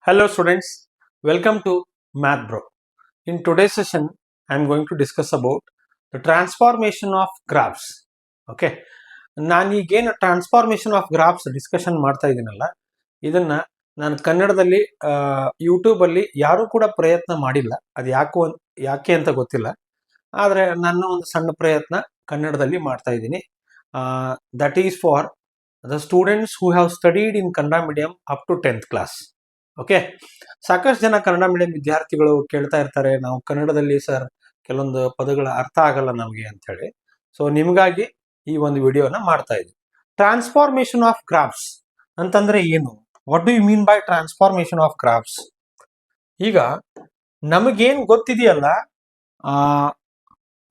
Hello students, welcome to Math Bro. In today's session, I am going to discuss about the transformation of graphs. Okay, ನಾನೀಗೇನು transformation of graphs discussion ಮಾಡ್ತಾ ಇದ್ದೀನಲ್ಲ, ಇದನ್ನ ನಾನು ಕನ್ನಡದಲ್ಲಿ ಯೂಟ್ಯೂಬಲ್ಲಿ ಯಾರೂ ಕೂಡ ಪ್ರಯತ್ನ ಮಾಡಿಲ್ಲ. ಅದು ಯಾಕೆ ಅಂತ ಗೊತ್ತಿಲ್ಲ. ಆದರೆ ನನ್ನ ಒಂದು ಸಣ್ಣ ಪ್ರಯತ್ನ ಕನ್ನಡದಲ್ಲಿ ಮಾಡ್ತಾ ಇದ್ದೀನಿ. That is for the students who have studied in Kannada medium up to 10th class. Okay, ಸಾಕಷ್ಟು ಜನ ಕನ್ನಡ ಮೀಡಿಯಂ ವಿದ್ಯಾರ್ಥಿಗಳು ಕೇಳ್ತಾ ಇರ್ತಾರೆ, ನಾವು ಕನ್ನಡದಲ್ಲಿ ಸರ್ ಕೆಲವೊಂದು ಪದಗಳ ಅರ್ಥ ಆಗಲ್ಲ ನಮಗೆ ಅಂತ ಹೇಳಿ. ಸೊ ನಿಮಗಾಗಿ ಈ ಒಂದು ವಿಡಿಯೋನ ಮಾಡ್ತಾ ಇದ್ದೀವಿ. ಟ್ರಾನ್ಸ್ಫಾರ್ಮೇಶನ್ ಆಫ್ ಗ್ರಾಫ್ಸ್ ಅಂತಂದ್ರೆ ಏನು? What do you mean by transformation of graphs? ಈಗ ನಮಗೇನು ಗೊತ್ತಿದೆಯಲ್ಲ,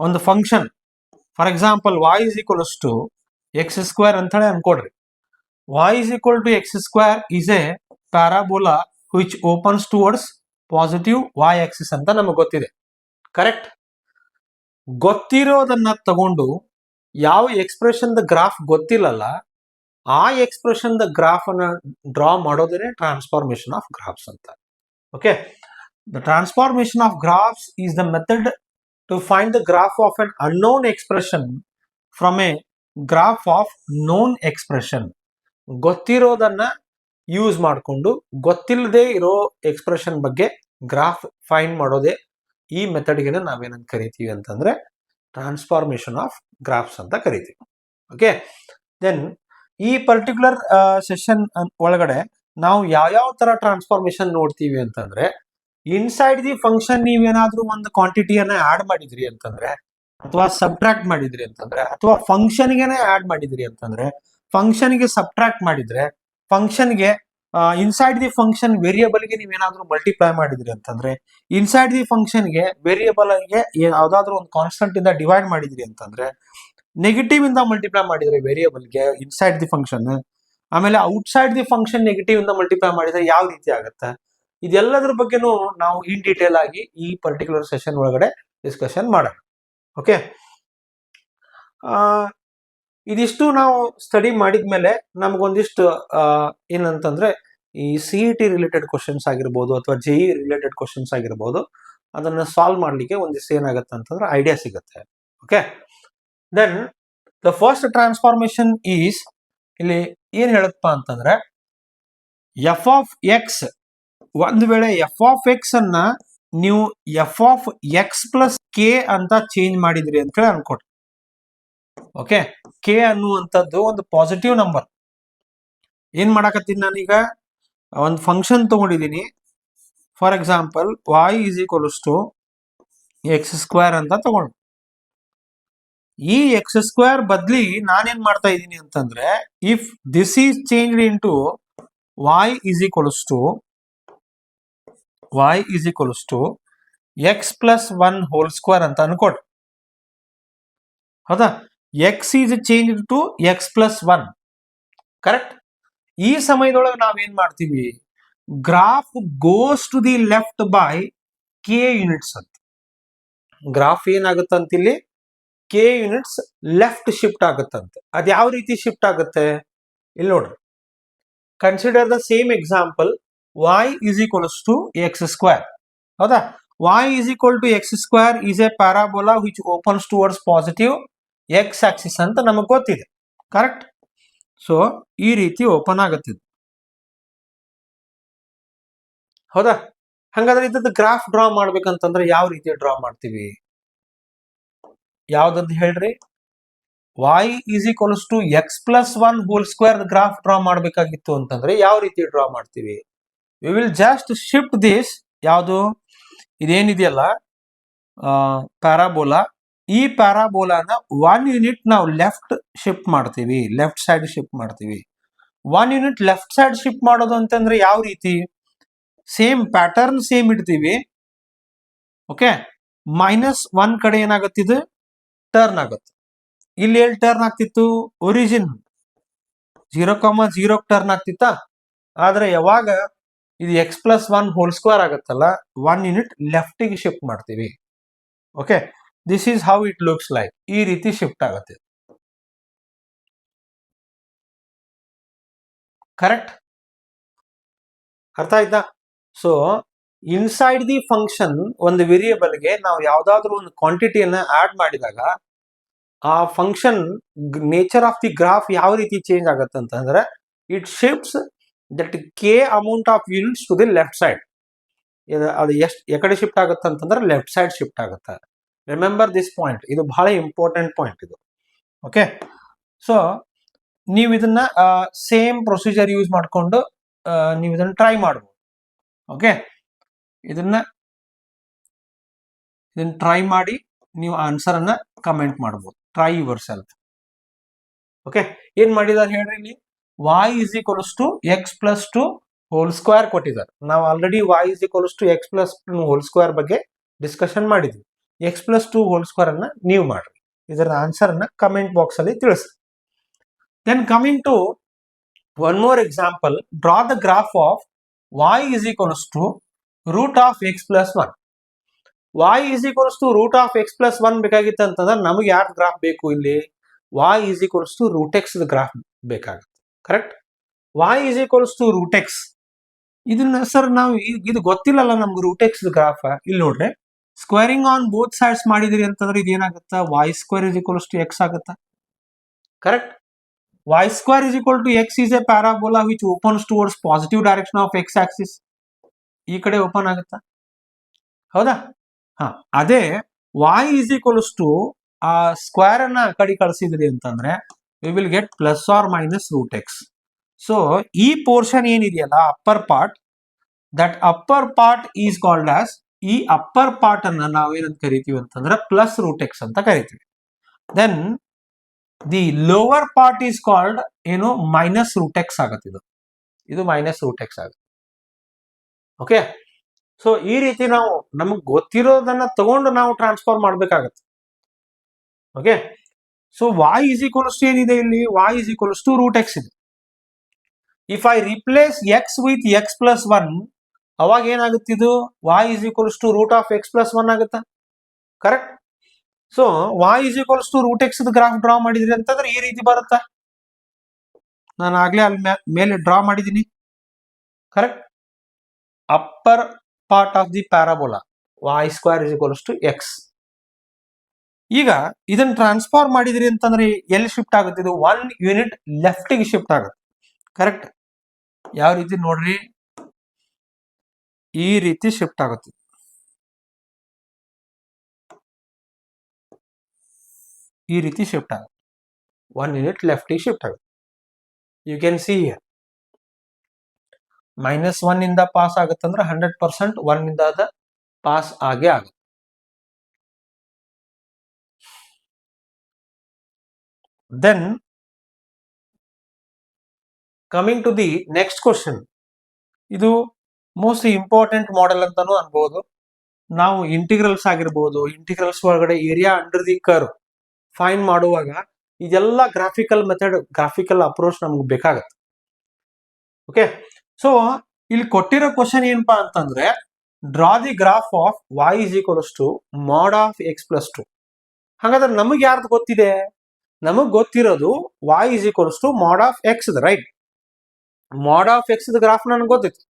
ಒಂದು function for example y is equals to x square ಅಂತ ಹೇಳಿ ಅನ್ಕೊಡ್ರಿ. y is equal to x square is a parabola which opens towards positive y axis ಅಂತ ನಮಗೆ ಗೊತ್ತಿದೆ. Correct? ಗೊತ್ತಿರೋದನ್ನ ತಗೊಂಡು ಯಾವ ಎಕ್ಸ್ಪ್ರೆಷನ್ ದ ಗ್ರಾಫ್ ಗೊತ್ತಿಲ್ಲಲ್ಲ, ಆ ಎಕ್ಸ್ಪ್ರೆಷನ್ ದ ಗ್ರಾಫ್ ಅನ್ನ ಡ್ರಾ ಮಾಡೋದೇ ಟ್ರಾನ್ಸ್ಫಾರ್ಮೇಶನ್ ಆಫ್ ಗ್ರಾಫ್ಸ್ ಅಂತ. Okay, the transformation of graphs is the method to find the graph of an unknown expression from a graph of known expression. ಗೊತ್ತಿರೋದನ್ನ use ಮಾಡಿಕೊಂಡು ಗೊತ್ತಿಲ್ಲದೆ ಇರೋ expression ಬಗ್ಗೆ graph find ಮಾಡೋದೇ ಈ ಮೆಥಡ್ಗೆ ನಾವೇನಂತ ಕರಿತೀವಿ ಅಂತಂದ್ರೆ ಟ್ರಾನ್ಸ್ಫಾರ್ಮೇಶನ್ ಆಫ್ ಗ್ರಾಫ್ಸ್ ಅಂತ ಕರಿತೀವಿ. ಓಕೆ, ದೆನ್ ಈ ಪರ್ಟಿಕ್ಯುಲರ್ ಸೆಷನ್ ಒಳಗಡೆ ನಾವು ಯಾವ್ಯಾವ ತರ ಟ್ರಾನ್ಸ್ಫಾರ್ಮೇಶನ್ ನೋಡ್ತೀವಿ ಅಂತಂದ್ರೆ, ಇನ್ಸೈಡ್ ದಿ ಫಂಕ್ಷನ್ ನೀವೇನಾದ್ರೂ ಒಂದು ಕ್ವಾಂಟಿಟಿಯನ್ನ ಆಡ್ ಮಾಡಿದ್ರಿ ಅಂತಂದ್ರೆ, ಅಥವಾ ಸಬ್ಟ್ರಾಕ್ಟ್ ಮಾಡಿದ್ರಿ ಅಂತಂದ್ರೆ, ಅಥವಾ ಫಂಕ್ಷನ್ಗೆನೆ ಆಡ್ ಮಾಡಿದ್ರಿ ಅಂತಂದ್ರೆ, ಫಂಕ್ಷನ್ಗೆ ಸಬ್ಟ್ರಾಕ್ಟ್ ಮಾಡಿದ್ರೆ, ಫಂಕ್ಷನ್ಗೆ ಇನ್ಸೈಡ್ ದಿ ಫಂಕ್ಷನ್ ವೇರಿಯೇಬಲ್ಗೆ ನೀವೇನಾದ್ರೂ ಮಲ್ಟಿಪ್ಲೈ ಮಾಡಿದ್ರಿ ಅಂತಂದ್ರೆ, ಇನ್ಸೈಡ್ ದಿ ಫಂಕ್ಷನ್ಗೆ ವೇರಿಯೇಬಲ್ಗೆ ಯಾವ್ದಾದ್ರು ಒಂದು ಕಾನ್ಸ್ಟೆಂಟ್ ಇಂದ ಡಿವೈಡ್ ಮಾಡಿದ್ರಿ ಅಂತಂದ್ರೆ, ನೆಗೆಟಿವ್ ಇಂದ ಮಲ್ಟಿಪ್ಲೈ ಮಾಡಿದ್ರೆ ವೇರಿಯೇಬಲ್ಗೆ ಇನ್ಸೈಡ್ ದಿ ಫಂಕ್ಷನ್, ಆಮೇಲೆ ಔಟ್ಸೈಡ್ ದಿ ಫಂಕ್ಷನ್ ನೆಗೆಟಿವ್ ಇಂದ ಮಲ್ಟಿಪ್ಲೈ ಮಾಡಿದ್ರೆ ಯಾವ ರೀತಿ ಆಗುತ್ತೆ, ಇದೆಲ್ಲದ್ರ ಬಗ್ಗೆನೂ ನಾವು ಇನ್ ಡೀಟೇಲ್ ಆಗಿ ಈ ಪರ್ಟಿಕ್ಯುಲರ್ ಸೆಷನ್ ಒಳಗಡೆ ಡಿಸ್ಕಷನ್ ಮಾಡೋಣ. ಓಕೆ, ಇದಿಷ್ಟು ನಾವು ಸ್ಟಡಿ ಮಾಡಿದ್ಮೇಲೆ ನಮಗೊಂದಿಷ್ಟು ಏನಂತಂದ್ರೆ, ಈ CET ರಿಲೇಟೆಡ್ ಕ್ವಶನ್ಸ್ ಆಗಿರ್ಬೋದು ಅಥವಾ JEE ರಿಲೇಟೆಡ್ ಕ್ವಶನ್ಸ್ ಆಗಿರ್ಬೋದು, ಅದನ್ನ ಸಾಲ್ವ್ ಮಾಡ್ಲಿಕ್ಕೆ ಒಂದಿಷ್ಟು ಏನಾಗುತ್ತೆ ಅಂತಂದ್ರೆ ಐಡಿಯಾ ಸಿಗುತ್ತೆ. Okay, then the first transformation is, ಇಲ್ಲಿ ಏನ್ ಹೇಳುತ್ತಪ್ಪ ಅಂತಂದ್ರೆ, ಎಫ್ ಆಫ್ ಎಕ್ಸ್, ಒಂದು ವೇಳೆ ಎಫ್ ಆಫ್ ಎಕ್ಸ್ ಅನ್ನ ನೀವು f of X plus K ಅಂತ ಚೇಂಜ್ ಮಾಡಿದ್ರಿ ಅಂತ ಹೇಳಿ ಅನ್ಕೊಟ್ರಿ. ಓಕೆ, ಕೆ ಅನ್ನುವಂಥದ್ದು ಒಂದು ಪಾಸಿಟಿವ್ ನಂಬರ್. ಏನ್ ಮಾಡಕತ್ತೀನಿ ನಾನೀಗ, ಒಂದು ಫಂಕ್ಷನ್ ತಗೊಂಡಿದ್ದೀನಿ. For example y is equals to X square ಅಂತ ತಗೊಂಡು, ಈ ಎಕ್ಸ್ ಸ್ಕ್ವೇರ್ ಬದ್ಲಿ ನಾನೇನ್ ಮಾಡ್ತಾ ಇದ್ದೀನಿ ಅಂತಂದ್ರೆ, if this is changed into y is equals to X plus 1 whole square ಅಂತ ಅನ್ಕೊಡ್ರಿ. ಹೌದಾ? X is change to X plus 1. Correct? ಈ ಸಮಯದೊಳಗೆ ನಾವೇನ್ ಮಾಡ್ತೀವಿ, graph goes to the left by K units ಅಂತ. ಗ್ರಾಫ್ ಏನಾಗುತ್ತಂತ, ಇಲ್ಲಿ ಕೆ ಯೂನಿಟ್ಸ್ ಲೆಫ್ಟ್ ಶಿಫ್ಟ್ ಆಗುತ್ತಂತೆ. ಅದ್ ಯಾವ ರೀತಿ ಶಿಫ್ಟ್ ಆಗುತ್ತೆ ಇಲ್ಲಿ ನೋಡ್ರಿ. Consider the same example, y is equals to X square. ಹೌದಾ? y is equal to X square is a parabola which opens towards positive X axis ಅಂತ ನಮಗ್ ಗೊತ್ತಿದೆ. ಕರೆಕ್ಟ್? ಸೊ ಈ ರೀತಿ ಓಪನ್ ಆಗುತ್ತೆ. ಹೌದಾ? ಹಂಗಾದ್ರೆ ಇದ್ರದ್ದು ಗ್ರಾಫ್ ಡ್ರಾ ಮಾಡ್ಬೇಕಂತಂದ್ರೆ ಯಾವ ರೀತಿ ಡ್ರಾ ಮಾಡ್ತೀವಿ? ಯಾವ್ದಂತ ಹೇಳ್ರಿ. y is equals to X plus 1 whole square graph draw ಮಾಡ್ಬೇಕಾಗಿತ್ತು ಅಂತಂದ್ರೆ ಯಾವ ರೀತಿ ಡ್ರಾ ಮಾಡ್ತೀವಿ? We will just shift this, ಯಾವುದು ಇದೇನಿದೆಯಲ್ಲ ಪ್ಯಾರಾಬೋಲಾ, ಈ ಪ್ಯಾರಾಬೋಲಾನ 1 ಯೂನಿಟ್ ನಾವು ಲೆಫ್ಟ್ ಶಿಫ್ಟ್ ಮಾಡ್ತೀವಿ, ಲೆಫ್ಟ್ ಸೈಡ್ ಶಿಫ್ಟ್ ಮಾಡ್ತೀವಿ. 1 ಯೂನಿಟ್ ಲೆಫ್ಟ್ ಸೈಡ್ ಶಿಫ್ಟ್ ಮಾಡೋದು ಅಂತಂದ್ರೆ ಯಾವ ರೀತಿ? ಸೇಮ್ ಪ್ಯಾಟರ್ನ್ ಸೇಮ್ ಇಡ್ತೀವಿ. ಓಕೆ, -1 ಕಡೆ ಏನಾಗತ್ತಿದು ಟರ್ನ್ ಆಗುತ್ತೆ. ಇಲ್ಲಿ ಎಲ್ಲಿ ಟರ್ನ್ ಆಗ್ತಿತ್ತು? ಒರಿಜಿನ್ 0,0 ಟರ್ನ್ ಆಗ್ತಿತ್ತಾ? ಆದ್ರೆ ಯಾವಾಗ ಇದು ಎಕ್ಸ್ ಪ್ಲಸ್ 1 ಹೋಲ್ ಸ್ಕ್ವೇರ್ ಆಗುತ್ತಲ್ಲ, 1 ಯೂನಿಟ್ ಲೆಫ್ಟಿಗೆ ಶಿಫ್ಟ್ ಮಾಡ್ತೀವಿ. Okay, this is how it looks like. ಈ ರೀತಿ ಶಿಫ್ಟ್ ಆಗುತ್ತೆ. ಕರೆಕ್ಟ್? ಅರ್ಥ ಆಯ್ತಾ? ಸೊ ಇನ್ಸೈಡ್ ದಿ ಫಂಕ್ಷನ್ ಒಂದು ವೇರಿಯೇಬಲ್ಗೆ ನಾವು ಯಾವ್ದಾದ್ರು ಒಂದು ಕ್ವಾಂಟಿಟಿಯನ್ನ ಆಡ್ ಮಾಡಿದಾಗ ಆ function nature of the graph ಯಾವ ರೀತಿ ಚೇಂಜ್ ಆಗುತ್ತೆ ಅಂತಂದ್ರೆ it shifts that K amount of units to the left side. ಅದು ಎಷ್ಟು ಎಕಡೆ ಶಿಫ್ಟ್ ಆಗುತ್ತೆ ಅಂತಂದ್ರೆ ಲೆಫ್ಟ್ ಸೈಡ್ ಶಿಫ್ಟ್ ಆಗುತ್ತೆ. ರಿಮೆಂಬರ್ ದಿಸ್ ಪಾಯಿಂಟ್, ಇದು ಬಹಳ ಇಂಪಾರ್ಟೆಂಟ್ ಪಾಯಿಂಟ್ ಇದು. ಓಕೆ, ಸೊ ನೀವು ಇದನ್ನ ಸೇಮ್ ಪ್ರೊಸೀಜರ್ ಯೂಸ್ ಮಾಡಿಕೊಂಡು ನೀವು ಇದನ್ನ ಟ್ರೈ ಮಾಡ್ಬೋದು. ಓಕೆ, ಇದನ್ನ ಟ್ರೈ ಮಾಡಿ ನೀವು ಆನ್ಸರ್ ಅನ್ನ ಕಮೆಂಟ್ ಮಾಡ್ಬೋದು. Try your self. ಓಕೆ, ಏನ್ ಮಾಡಿದಾರೆ ಹೇಳ್ರಿ ಇಲ್ಲಿ, y is equals to X plus two whole square ಕೊಟ್ಟಿದ್ದಾರೆ. ನಾವು already y is equals to X plus whole square ಬಗ್ಗೆ ಡಿಸ್ಕಷನ್ ಮಾಡಿದ್ವಿ. X plus two whole square ಅನ್ನ ನೀವು ಮಾಡ್ರಿ. ಇದರ ಆನ್ಸರ್ ಅನ್ನ ಕಮೆಂಟ್ ಬಾಕ್ಸ್ ಅಲ್ಲಿ ತಿಳಿಸಿ. Then coming to one more example, draw the graph of y is equals to root of X plus 1. y is equals to root of X plus 1 ಬೇಕಾಗಿತ್ತು ಅಂತಂದ್ರೆ ನಮಗೆ ಯಾರ್ದು ಗ್ರಾಫ್ ಬೇಕು ಇಲ್ಲಿ, y is equals to root X graph ಬೇಕಾಗುತ್ತೆ. Correct, y is equals to root x. ಇದನ್ನ sir ನಾವು ಇದು ಗೊತ್ತಿಲ್ಲಲ್ಲ ನಮ್ಗೆ ರೂಟ್ ಎಕ್ಸ್ ಗ್ರಾಫ್. ಇಲ್ಲಿ ನೋಡ್ರಿ, ಸ್ಕ್ವೇರಿಂಗ್ ಆನ್ ಬೋತ್ ಸೈಡ್ಸ್ ಮಾಡಿದ್ರಿ ಅಂತಂದ್ರೆ ಇದೇನಾಗುತ್ತೆ, y square is equals to x ಆಗುತ್ತೆ. Correct, y square is equal to x is a parabola which opens towards positive direction of x axis. ಈ ಕಡೆ open ಆಗುತ್ತಾ, ಹೌದಾ? ಹಾ, ಅದೇ y ಇಸ್ ಈಕ್ವಲ್ಸ್ ಟು ಆ ಸ್ಕ್ವೇರ್ ಅನ್ನ ಆ ಕಡೆ ಕಳಿಸಿದ್ರಿ ಅಂತಂದ್ರೆ we will get plus or minus root x. So ಈ ಪೋರ್ಷನ್ ಏನಿದೆಯಲ್ಲ upper part, that upper part is called as, ಈ ಅಪ್ಪರ್ ಪಾರ್ಟ್ ಅನ್ನ ನಾವೇನಂತ ಕರಿತೀವಿ ಅಂತಂದ್ರೆ ಪ್ಲಸ್ ರೂಟ್ ಎಕ್ಸ್ ಅಂತ ಕರಿತೀವಿ. Then the lower part is called ಏನು, ಮೈನಸ್ ರೂಟ್ ಎಕ್ಸ್ ಆಗುತ್ತೆ. ಇದು ಮೈನಸ್ ರೂಟ್ ಎಕ್ಸ್ ಆಗುತ್ತೆ. ಓಕೆ, ಸೊ ಈ ರೀತಿ ನಾವು ನಮಗೆ ಗೊತ್ತಿರೋದನ್ನ ತಗೊಂಡು ನಾವು ಟ್ರಾನ್ಸ್ಫಾರ್ಮ್ ಮಾಡ್ಬೇಕಾಗತ್ತೆ. Okay, so y is equals to ಏನಿದೆ ಇಲ್ಲಿ, y is equals to root x ಇದೆ. If I replace x with x plus 1, ಅವಾಗ ಏನಾಗುತ್ತೆ, ಇದು y is equals to root of X plus 1 ಆಗುತ್ತಾ? Correct. So y is equals to root X graph draw ಮಾಡಿದ್ರಿ ಅಂತಂದ್ರೆ ಈ ರೀತಿ ಬರುತ್ತಾ? ನಾನು ಆಗ್ಲೇ ಅಲ್ಲಿ ಮೇಲೆ ಡ್ರಾ ಮಾಡಿದ್ದೀನಿ. Correct, upper part of the parabola y square is equals to X. ಈಗ ಇದನ್ನ ಟ್ರಾನ್ಸ್ಫಾರ್ಮ್ ಮಾಡಿದ್ರಿ ಅಂತಂದ್ರೆ ಎಲ್ಲಿ ಶಿಫ್ಟ್ ಆಗುತ್ತೆ, ಇದು 1 ಯೂನಿಟ್ ಲೆಫ್ಟ್ ಗೆ ಶಿಫ್ಟ್ ಆಗುತ್ತೆ. ಕರೆಕ್ಟ್, ಯಾವ ರೀತಿ ನೋಡ್ರಿ, ಈ ರೀತಿ ಶಿಫ್ಟ್ ಆಗುತ್ತೆ. ಈ ರೀತಿ ಶಿಫ್ಟ್ ಆಗುತ್ತೆ, 1 ಯೂನಿಟ್ ಲೆಫ್ಟ್ ಗೆ ಶಿಫ್ಟ್ ಆಗುತ್ತೆ. ಯು ಕ್ಯಾನ್ ಸಿ ಹಿಯರ್, -1 ಇಂದ ಪಾಸ್ ಆಗುತ್ತಂದ್ರೆ 100% 1 ಇಂದ ಅದ ಪಾಸ್ ಆಗೇ ಆಗುತ್ತೆ. Then coming to the next question, ಇದು ಮೋಸ್ಟ್ ಇಂಪಾರ್ಟೆಂಟ್ ಮಾಡೆಲ್ ಅಂತಾನು ಅನ್ಬಹುದು. ನಾವು ಇಂಟಿಗ್ರಲ್ಸ್ ಆಗಿರ್ಬೋದು, ಇಂಟಿಗ್ರಲ್ಸ್ ಒಳಗಡೆ area under the curve find ಮಾಡುವಾಗ ಇದೆಲ್ಲ ಗ್ರಾಫಿಕಲ್ ಮೆಥಡ್, ಗ್ರಾಫಿಕಲ್ ಅಪ್ರೋಚ್ ನಮ್ಗೆ ಬೇಕಾಗತ್ತೆ. ಓಕೆ, ಸೊ ಇಲ್ಲಿ ಕೊಟ್ಟಿರೋ ಕ್ವಶನ್ ಏನಪ್ಪಾ ಅಂತಂದ್ರೆ, draw the graph of y is equals to mod of X plus 2. ಹಾಗಾದ್ರೆ ನಮಗೆ ಯಾರ್ದು ಗೊತ್ತಿದೆ, ನಮಗ್ ಗೊತ್ತಿರೋದು y is equals to mod of X, right? Mod of X graph ನನಗೆ ಗೊತ್ತಿತ್ತು,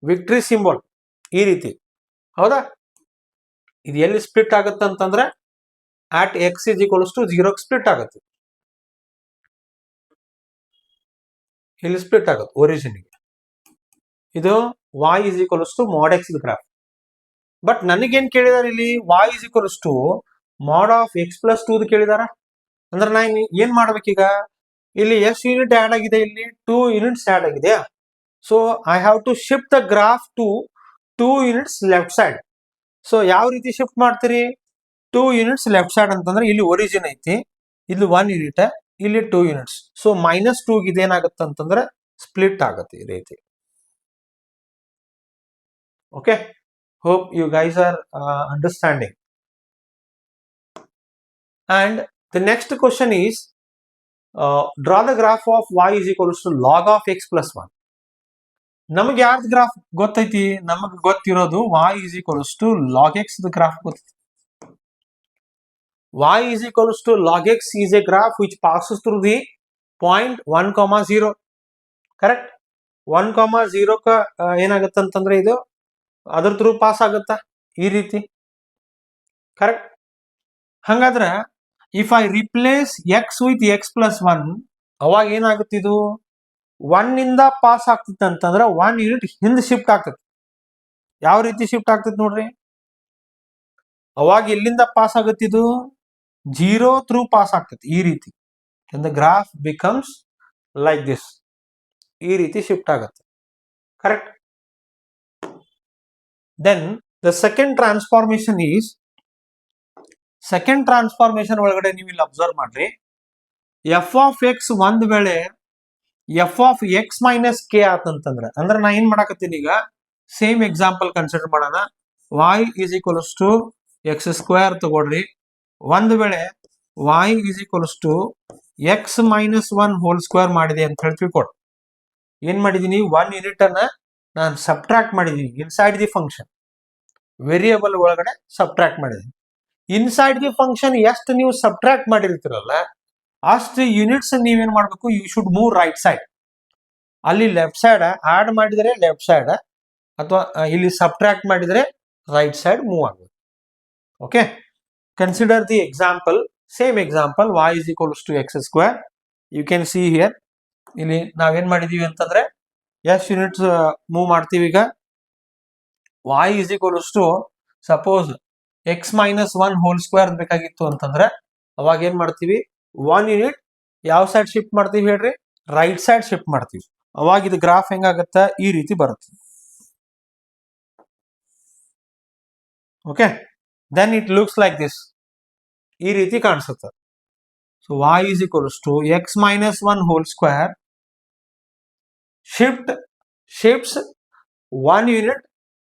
ವಿಕ್ಟ್ರಿ ಸಿಂಬಲ್ ಈ ರೀತಿ, ಹೌದಾ? ಇದು ಎಲ್ಲಿ ಸ್ಪ್ಲಿಟ್ ಆಗುತ್ತೆ ಅಂತಂದ್ರೆ at x is equals to 0 split ಆಗುತ್ತೆ. ಇಲ್ಲಿ ಸ್ಪ್ಲಿಟ್ ಆಗುತ್ತೆ ಒರಿಜಿನ್ ಗೆ. ಇದು y is equals to mod x graph. But ನನಗೇನ್ ಕೇಳಿದಾರೆ ಇಲ್ಲಿ, y is equals to mod of X plus 2 ಕೇಳಿದಾರ. ಅಂದ್ರೆ ನಾನು ಏನ್ ಮಾಡ್ಬೇಕೀಗ, ಇಲ್ಲಿ ಎಷ್ಟು ಯೂನಿಟ್ ಆಡ್ ಆಗಿದೆ, ಇಲ್ಲಿ 2 ಯೂನಿಟ್ಸ್ ಆಡ್ ಆಗಿದೆ. So I have to shift the graph to 2 units left side. ಸೊ ಯಾವ ರೀತಿ ಶಿಫ್ಟ್ ಮಾಡ್ತೀರಿ, 2 ಯೂನಿಟ್ಸ್ ಲೆಫ್ಟ್ ಸೈಡ್ ಅಂತಂದ್ರೆ ಇಲ್ಲಿ ಒರಿಜಿನ್ ಐತಿ, ಇಲ್ಲಿ 1 ಯೂನಿಟ್, ಇಲ್ಲಿ 2 ಯೂನಿಟ್ಸ್. ಸೊ -2 ಇದೇನಾಗುತ್ತೆ ಅಂತಂದ್ರೆ ಸ್ಪ್ಲಿಟ್ ಆಗುತ್ತೆ ಈ ರೀತಿ. Okay, hope you guys are understanding. And the next question is, draw the graph of y is equals to log of X plus 1. ನಮಗೆ ಯಾರ್ದು ಗ್ರಾಫ್ ಗೊತ್ತೈತಿ, ನಮಗೆ ಗೊತ್ತಿರೋದು y is equals to log X graph ಗೊತ್ತೈತಿ. y is equals to log x is a graph which passes through the point 1, 0. Correct? 1, 0 ಏನಾಗುತ್ತೆ ಅಂತಂದ್ರೆ ಇದು ಅದ್ರ ಥ್ರೂ ಪಾಸ್ ಆಗುತ್ತಾ ಈ ರೀತಿ, ಕರೆಕ್ಟ್. ಹಂಗಾದ್ರೆ if I replace x with x plus one, ಅವಾಗ ಏನಾಗುತ್ತೆ, ಇದು 1 ಇಂದ ಪಾಸ್ ಆಗ್ತಿತ್ತು ಅಂತಂದ್ರೆ 1 ಯೂನಿಟ್ ಹಿಂದೆ ಶಿಫ್ಟ್ ಆಗ್ತದೆ. ಯಾವ ರೀತಿ ಶಿಫ್ಟ್ ಆಗ್ತದೆ ನೋಡ್ರಿ, ಅವಾಗ ಎಲ್ಲಿಂದ ಪಾಸ್ ಆಗುತ್ತೆ, ಇದು 0 ಥ್ರೂ ಪಾಸ್ ಆಗ್ತದೆ ಈ ರೀತಿ. The graph becomes like this, ಈ ರೀತಿ ಶಿಫ್ಟ್ ಆಗುತ್ತೆ, correct. Then the second transformation is, second transformation ಒಳಗಡೆ ನೀವು ಇಲ್ಲಿ ಅಬ್ಸರ್ವ್ ಮಾಡ್ರಿ, ಎಫ್ ಆಫ್ ಎಕ್ಸ್ ಒಂದ್ ವೇಳೆ f of x minus k ಆತಂತಂದ್ರೆ, ಅಂದ್ರೆ ನಾ ಏನ್ ಮಾಡಾಕತ್ತೀನಿ ಈಗ, ಸೇಮ್ ಎಕ್ಸಾಂಪಲ್ ಕನ್ಸಿಡರ್ ಮಾಡೋಣ. y is equals to X square ತಗೊಳ್ರಿ. ಒಂದ್ ವೇಳೆ y is equals to x minus one whole square ಮಾಡಿದೆ ಅಂತ ಹೇಳಿ ತಿಳ್ಕೊಡ್. ಏನ್ ಮಾಡಿದೀನಿ, 1 ಯೂನಿಟ್ ಅನ್ನ ನಾನು ಸಬ್ಟ್ರಾಕ್ಟ್ ಮಾಡಿದೀನಿ ಇನ್ಸೈಡ್ ದಿ ಫಂಕ್ಷನ್, ವೇರಿಯೇಬಲ್ ಒಳಗಡೆ ಸಬ್ಟ್ರಾಕ್ಟ್ ಮಾಡಿದೀನಿ. ಇನ್ಸೈಡ್ ದಿ ಫಂಕ್ಷನ್ ಎಷ್ಟು ನೀವು ಸಬ್ಟ್ರಾಕ್ಟ್ ಮಾಡಿರ್ತೀರಲ್ಲ ಅಷ್ಟು ಯೂನಿಟ್ಸ್ ನೀವೇನ್ ಮಾಡ್ಬೇಕು, you should move right side. ಅಲ್ಲಿ ಲೆಫ್ಟ್ ಸೈಡ್ ಆಡ್ ಮಾಡಿದರೆ ಲೆಫ್ಟ್ ಸೈಡ್, ಅಥವಾ ಇಲ್ಲಿ ಸಬ್ಟ್ರಾಕ್ಟ್ ಮಾಡಿದರೆ ರೈಟ್ ಸೈಡ್ ಮೂವ್ ಆಗುತ್ತೆ. Okay, consider the example, same example, y is equals to X square. You can see here, ಇಲ್ಲಿ ನಾವೇನ್ ಮಾಡಿದೀವಿ ಅಂತಂದ್ರೆ ಎಷ್ಟು ಯೂನಿಟ್ಸ್ ಮೂವ್ ಮಾಡ್ತೀವಿ ಈಗ, y is equals to suppose x minus one whole square ಬೇಕಾಗಿತ್ತು ಅಂತಂದ್ರೆ ಅವಾಗ ಏನ್ ಮಾಡ್ತೀವಿ, 1 ಯೂನಿಟ್ ಯಾವ ಸೈಡ್ ಶಿಫ್ಟ್ ಮಾಡ್ತೀವಿ ಹೇಳ್ರಿ, ರೈಟ್ ಸೈಡ್ ಶಿಫ್ಟ್ ಮಾಡ್ತೀವಿ. ಅವಾಗ ಇದು ಗ್ರಾಫ್ ಹೆಂಗಾಗತ್ತ, ಈ ರೀತಿ ಬರುತ್ತೆ. Okay, then it looks like this, ಈ ರೀತಿ ಕಾಣಿಸುತ್ತೆ. So y is equals to x minus 1 whole square shifts 1 unit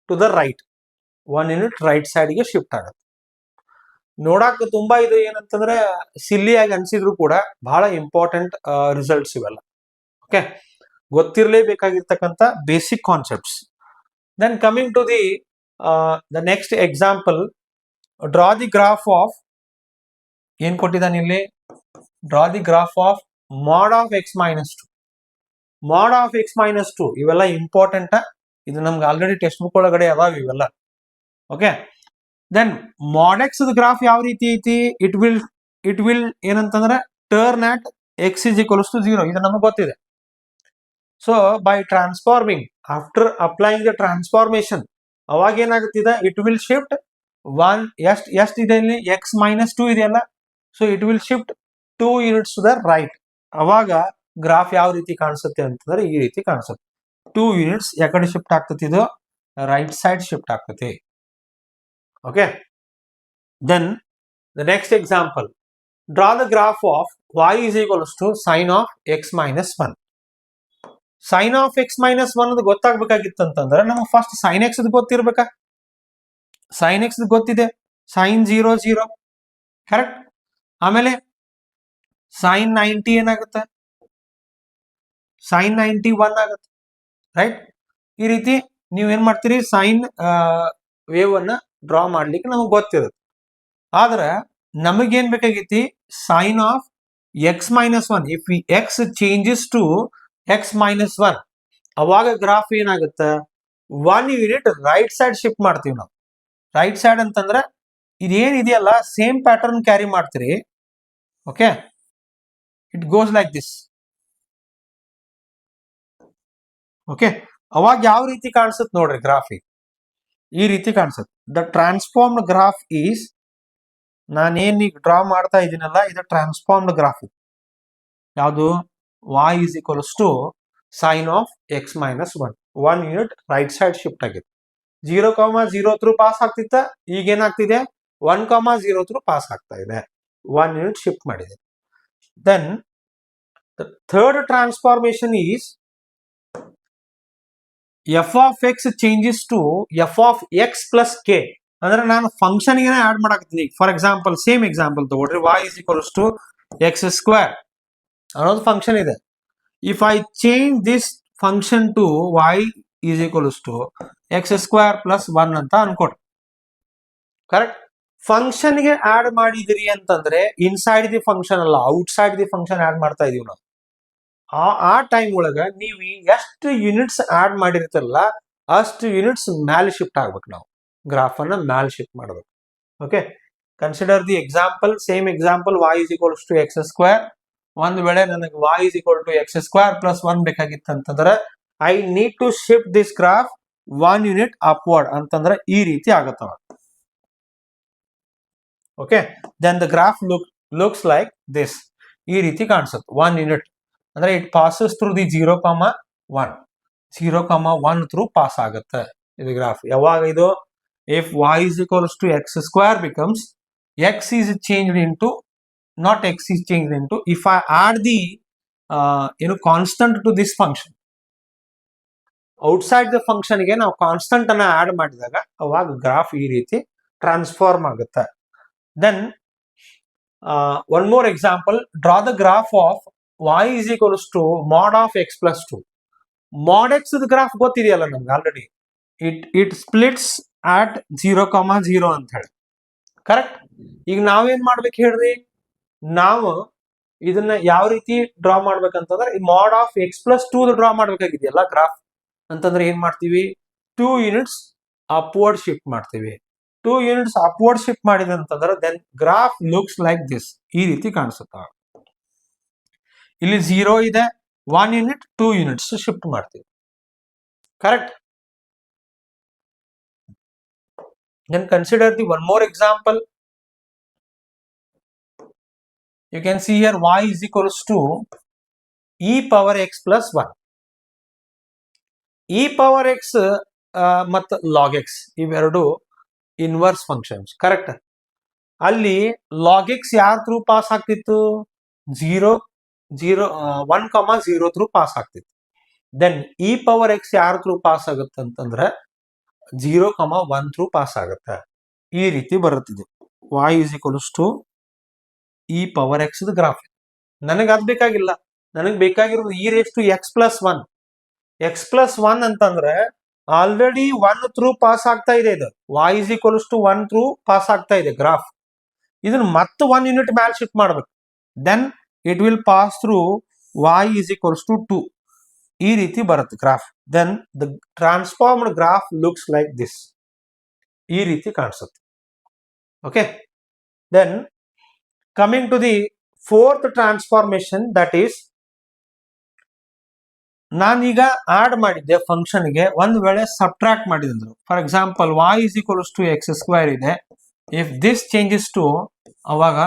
to the right, 1 unit right ಸೈಡ್ಗೆ ಶಿಫ್ಟ್ ಆಗುತ್ತೆ. ನೋಡಾಕ ತುಂಬಾ ಇದು ಏನಂತಂದ್ರೆ ಸಿಲ್ಲಿ ಆಗಿ ಅನ್ಸಿದ್ರು ಕೂಡ ಬಹಳ ಇಂಪಾರ್ಟೆಂಟ್ ರಿಸಲ್ಟ್ಸ್ ಇವೆಲ್ಲ. ಓಕೆ, ಗೊತ್ತಿರಲೇಬೇಕಾಗಿರ್ತಕ್ಕಂಥ basic concepts. Then coming to the next example, draw the graph of, ಏನ್ ಕೊಟ್ಟಿದ್ದಾನೆ ಇಲ್ಲಿ, draw the graph of mod of x minus two. Mod of x minus two ಇವೆಲ್ಲ ಇಂಪಾರ್ಟೆಂಟ್, ಇದು ನಮ್ಗೆ ಆಲ್ರೆಡಿ ಟೆಕ್ಸ್ಟ್ ಬುಕ್ ಒಳಗಡೆ ಅದಾವ ಇವೆಲ್ಲ. Okay, then mod x graph ಯಾವ ರೀತಿ ಐತಿ, ಇಟ್ ವಿಲ್ ಏನಂತಂದ್ರೆ turn at x is equals to 0, ಇದು ನಮಗೆ ಗೊತ್ತಿದೆ. So by transforming, after applying the transformation, ಅವಾಗ ಏನಾಗುತ್ತಿದೆ, ಇಟ್ ವಿಲ್ ಶಿಫ್ಟ್ ಒನ್, ಎಷ್ಟು ಇದೆ ಇಲ್ಲಿ, ಎಕ್ಸ್ ಮೈನಸ್ 2 ಇದೆಯಲ್ಲ, so it will shift 2 units to the right. ಅವಾಗ ಗ್ರಾಫ್ ಯಾವ ರೀತಿ ಕಾಣಿಸುತ್ತೆ ಅಂತಂದ್ರೆ ಈ ರೀತಿ ಕಾಣಿಸುತ್ತೆ. 2 ಯೂನಿಟ್ಸ್ ಯಾಕಡೆ ಶಿಫ್ಟ್ ಆಗ್ತತಿ, ಇದು ರೈಟ್ ಸೈಡ್ ಶಿಫ್ಟ್ ಆಗ್ತತಿ. Okay, then the next example, draw the graph of y is equals to sin of x minus 1. Sine of x minus 1 ಗೊತ್ತಾಗ್ಬೇಕಾಗಿತ್ತಂತಂದ್ರೆ ನಮಗೆ ಫಸ್ಟ್ ಸೈನ್ ಎಕ್ಸ್ ಗೊತ್ತಿರ್ಬೇಕಾ, ಸೈನ್ ಎಕ್ಸ್ ಗೊತ್ತಿದೆ, sine 0 0, correct. ಆಮೇಲೆ sine 90 ಏನಾಗುತ್ತೆ, sign 91 ಆಗುತ್ತೆ, right. ಈ ರೀತಿ ನೀವು ಏನ್ ಮಾಡ್ತೀರಿ, ಸೈನ್ ವೇವ್ ಅನ್ನ ಡ್ರಾ ಮಾಡ್ಲಿಕ್ಕೆ ನಮಗೆ ಗೊತ್ತಿರುತ್ತೆ. ಆದ್ರೆ ನಮಗೇನ್ ಬೇಕಾಗೈತಿ, sine of x minus 1. If x changes to x minus 1, ಅವಾಗ ಗ್ರಾಫ್ ಏನಾಗುತ್ತೆ, 1 ಯೂನಿಟ್ ರೈಟ್ ಸೈಡ್ ಶಿಫ್ಟ್ ಮಾಡ್ತೀವಿ ನಾವು. ರೈಟ್ ಸೈಡ್ ಅಂತಂದ್ರೆ ಇದೇನಿದೆಯಲ್ಲ ಸೇಮ್ ಪ್ಯಾಟರ್ನ್ ಕ್ಯಾರಿ ಮಾಡ್ತೀರಿ. Okay, it goes like this. Okay, ಅವಾಗ ಯಾವ ರೀತಿ ಕಾಣಿಸುತ್ತೆ ನೋಡ್ರಿ ಗ್ರಾಫ್, ಈ ರೀತಿ ಕಾಣಿಸುತ್ತೆ. ದ ಟ್ರಾನ್ಸ್ಫಾರ್ಮ್ಡ್ ಗ್ರಾಫ್ ಈಸ್, ನಾನೇನ್ ಈಗ ಡ್ರಾ ಮಾಡ್ತಾ ಇದೀನಲ್ಲ ಇದು ಟ್ರಾನ್ಸ್ಫಾರ್ಮ್ಡ್ ಗ್ರಾಫ್. ಯಾವುದು, y is equals to sin of x minus 1, 1 unit right side shift ಆಗಿದೆ. 0,0 ಥ್ರೂ ಪಾಸ್ ಆಗ್ತಿತ್ತ, ಈಗ ಏನಾಗ್ತಿದೆ 1,0 ಥ್ರೂ ಪಾಸ್ ಆಗ್ತಾ ಇದೆ, 1 ಯೂನಿಟ್ ಶಿಫ್ಟ್ ಮಾಡಿದೆ. Then the third transformation is f of x changes to f of X plus k. ಅಂದ್ರೆ ನಾನು function ಗೆ add ಮಾಡಾಕತ್ತೀನಿ. ಫಾರ್ ಎಕ್ಸಾಂಪಲ್, ಸೇಮ್ ಎಕ್ಸಾಂಪಲ್ ತಗೊಳ್ರಿ, y is equals to x square ಅನ್ನೋದು function ಇದೆ. If I change this function to y is equals to x square plus 1 ಅಂತ ಅನ್ಕೊಡ್ರಿ, correct. Function ಗೆ ಆಡ್ ಮಾಡಿದಿರಿ ಅಂತಂದ್ರೆ ಇನ್ಸೈಡ್ ದಿ ಫಂಕ್ಷನ್ ಅಲ್ಲ, ಔಟ್ಸೈಡ್ ದಿ ಫಂಕ್ಷನ್ ಆಡ್ ಮಾಡ್ತಾ ಇದೀವಿ ನಾವು. ಆ ಟೈಮ್ ಒಳಗ ನೀವು ಎಷ್ಟು ಯೂನಿಟ್ಸ್ ಆಡ್ ಮಾಡಿರ್ತಾರಲ್ಲ ಅಷ್ಟು ಯೂನಿಟ್ಸ್ ಮ್ಯಾಲೆ ಶಿಫ್ಟ್ ಆಗ್ಬೇಕು. ನಾವು ಗ್ರಾಫ್ ಅನ್ನ ಮ್ಯಾಲೆ ಶಿಫ್ಟ್ ಮಾಡಬೇಕು. Okay, consider the example, same example, y is equals to X square. ಒಂದ್ ವೇಳೆ ನನಗೆ y is equal to X square plus 1 ಬೇಕಾಗಿತ್ತು ಅಂತಂದ್ರೆ I need to shift this graph 1 unit upward ಅಂತಂದ್ರೆ ಈ ರೀತಿ ಆಗತ್ತವ. Okay, then the graph looks like this. ಈ ರೀತಿ ಕಾಣಿಸುತ್ತೆ 1 ಯೂನಿಟ್ ಅಂದ್ರೆ it passes through the 0,1 0,1 through pass ಆಗುತ್ತೆ ಇದು ಗ್ರಾಫ್. ಯಾವಾಗ ಇದು if y is equals to x square becomes x is changed into, not x is changed into, if I add the constant to this function, outside the function ಗೆ ನಾವು constant ಅನ್ನ add ಮಾಡಿದಾಗ ಅವಾಗ graph ಈ ರೀತಿ transform ಆಗುತ್ತೆ. Then one more example, draw the graph of y is equals to mod of x plus 2. mod x the graph ಗೊತ್ತಿದೆಯಲ್ಲ ನಮ್ಗೆ ಆಲ್ರೆಡಿ. ಇಟ್ ಸ್ಪ್ಲಿಟ್ಸ್ at 0,0 ಅಂತ ಹೇಳಿ, ಕರೆಕ್ಟ್. ಈಗ ನಾವೇನ್ ಮಾಡ್ಬೇಕು ಹೇಳ್ರಿ, ನಾವು ಇದನ್ನ ಯಾವ ರೀತಿ ಡ್ರಾ ಮಾಡ್ಬೇಕಂತಂದ್ರೆ mod of X plus 2 draw ಮಾಡ್ಬೇಕಾಗಿದೆಯಲ್ಲ ಗ್ರಾಫ್ ಅಂತಂದ್ರೆ ಏನ್ ಮಾಡ್ತೀವಿ, 2 ಯೂನಿಟ್ಸ್ ಅಪ್ವರ್ಡ್ ಶಿಫ್ಟ್ ಮಾಡ್ತೀವಿ. 2 ಯೂನಿಟ್ಸ್ ಅಪ್ವರ್ಡ್ ಶಿಫ್ಟ್ ಮಾಡಿದೆ ಅಂತಂದ್ರೆ then graph looks like this. ಈ ರೀತಿ ಕಾಣಿಸುತ್ತ. ಇಲ್ಲಿ 0 ಇದೆ, 1 ಯೂನಿಟ್ 2 ಯೂನಿಟ್ಸ್ ಶಿಫ್ಟ್ ಮಾಡ್ತೀವಿ, correct. Then consider the one more example. You can see here y is equals to e power x plus 1. e power x ಮತ್ತು log x ಇವೆರಡು inverse functions, correct. ಅಲ್ಲಿ log x ಯಾರ through pass ಆಗ್ತಿತ್ತು, 1,0 through pass ಆಗ್ತಿತ್ತು. Then e power x ಯಾರ through pass ಆಗುತ್ತೆ ಅಂತಂದ್ರೆ 0,1 through pass ಆಗುತ್ತೆ. ಈ ರೀತಿ ಬರುತ್ತಿದೆ y is equals to e power x graph. ನನಗೆ ಅದು ಬೇಕಾಗಿಲ್ಲ, ನನಗೆ ಬೇಕಾಗಿರೋದು e raise to X plus 1. X plus 1 ಅಂತಂದ್ರೆ ಆಲ್ರೆಡಿ 1 ಥ್ರೂ ಪಾಸ್ ಆಗ್ತಾ ಇದೆ. ಇದು y is equals to 1 through pass ಆಗ್ತಾ ಇದೆ ಗ್ರಾಫ್. ಇದನ್ನ ಮತ್ತೆ 1 ಯೂನಿಟ್ ಮ್ಯಾಲ್ ಶಿಫ್ಟ್ ಮಾಡ್ಬೇಕು. Then it will pass through y is equals to 2. ಈ ರೀತಿ ಬರುತ್ತೆ graph. Then the transformed graph looks like this. ಈ ರೀತಿ ಕಾಣಿಸುತ್ತೆ. Okay, then coming to the fourth transformation, that is ನಾನೀಗ ಆಡ್ ಮಾಡಿದ್ದೆ ಫಂಕ್ಷನ್ಗೆ, ಒಂದ್ ವೇಳೆ ಸಬ್ಟ್ರಾಕ್ಟ್ ಮಾಡಿದ್ರು. For example y is equals to X square ಇದೆ. ಇಫ್ ದಿಸ್ ಚೇಂಜಸ್ ಟು, ಅವಾಗ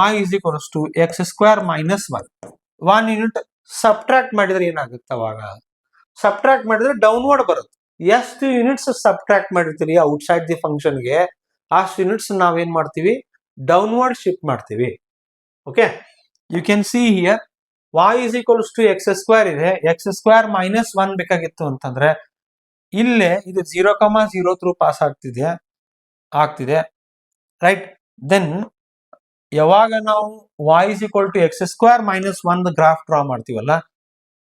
y is equals to X square minus 1 unit subtract ಮಾಡಿದ್ರೆ ಏನಾಗುತ್ತೆ, ಅವಾಗ ಸಬ್ಟ್ರಾಕ್ಟ್ ಮಾಡಿದ್ರೆ ಡೌನ್ವರ್ಡ್ ಬರುತ್ತೆ. ಎಷ್ಟು ಯೂನಿಟ್ಸ್ ಸಬ್ಟ್ರಾಕ್ಟ್ ಮಾಡಿರ್ತೀರಿ ಔಟ್ಸೈಡ್ ದಿ ಫಂಕ್ಷನ್ಗೆ, ಅಷ್ಟು ಯೂನಿಟ್ಸ್ ನಾವೇನ್ ಮಾಡ್ತೀವಿ, ಡೌನ್ವರ್ಡ್ ಶಿಫ್ಟ್ ಮಾಡ್ತೀವಿ. Okay, you can see here y is equals to X square ಇದೆ, ಎಕ್ಸ್ ಸ್ಕ್ವೇರ್ ಮೈನಸ್ 1 ಬೇಕಾಗಿತ್ತು ಅಂತಂದ್ರೆ ಇಲ್ಲೇ ಇದು 0,0 ಥ್ರೂ ಪಾಸ್ ಆಗ್ತಿದೆ, ರೈಟ್. ದೆನ್ ಯಾವಾಗ ನಾವು y is equal to X square minus 1 graph draw ಮಾಡ್ತೀವಲ್ಲ,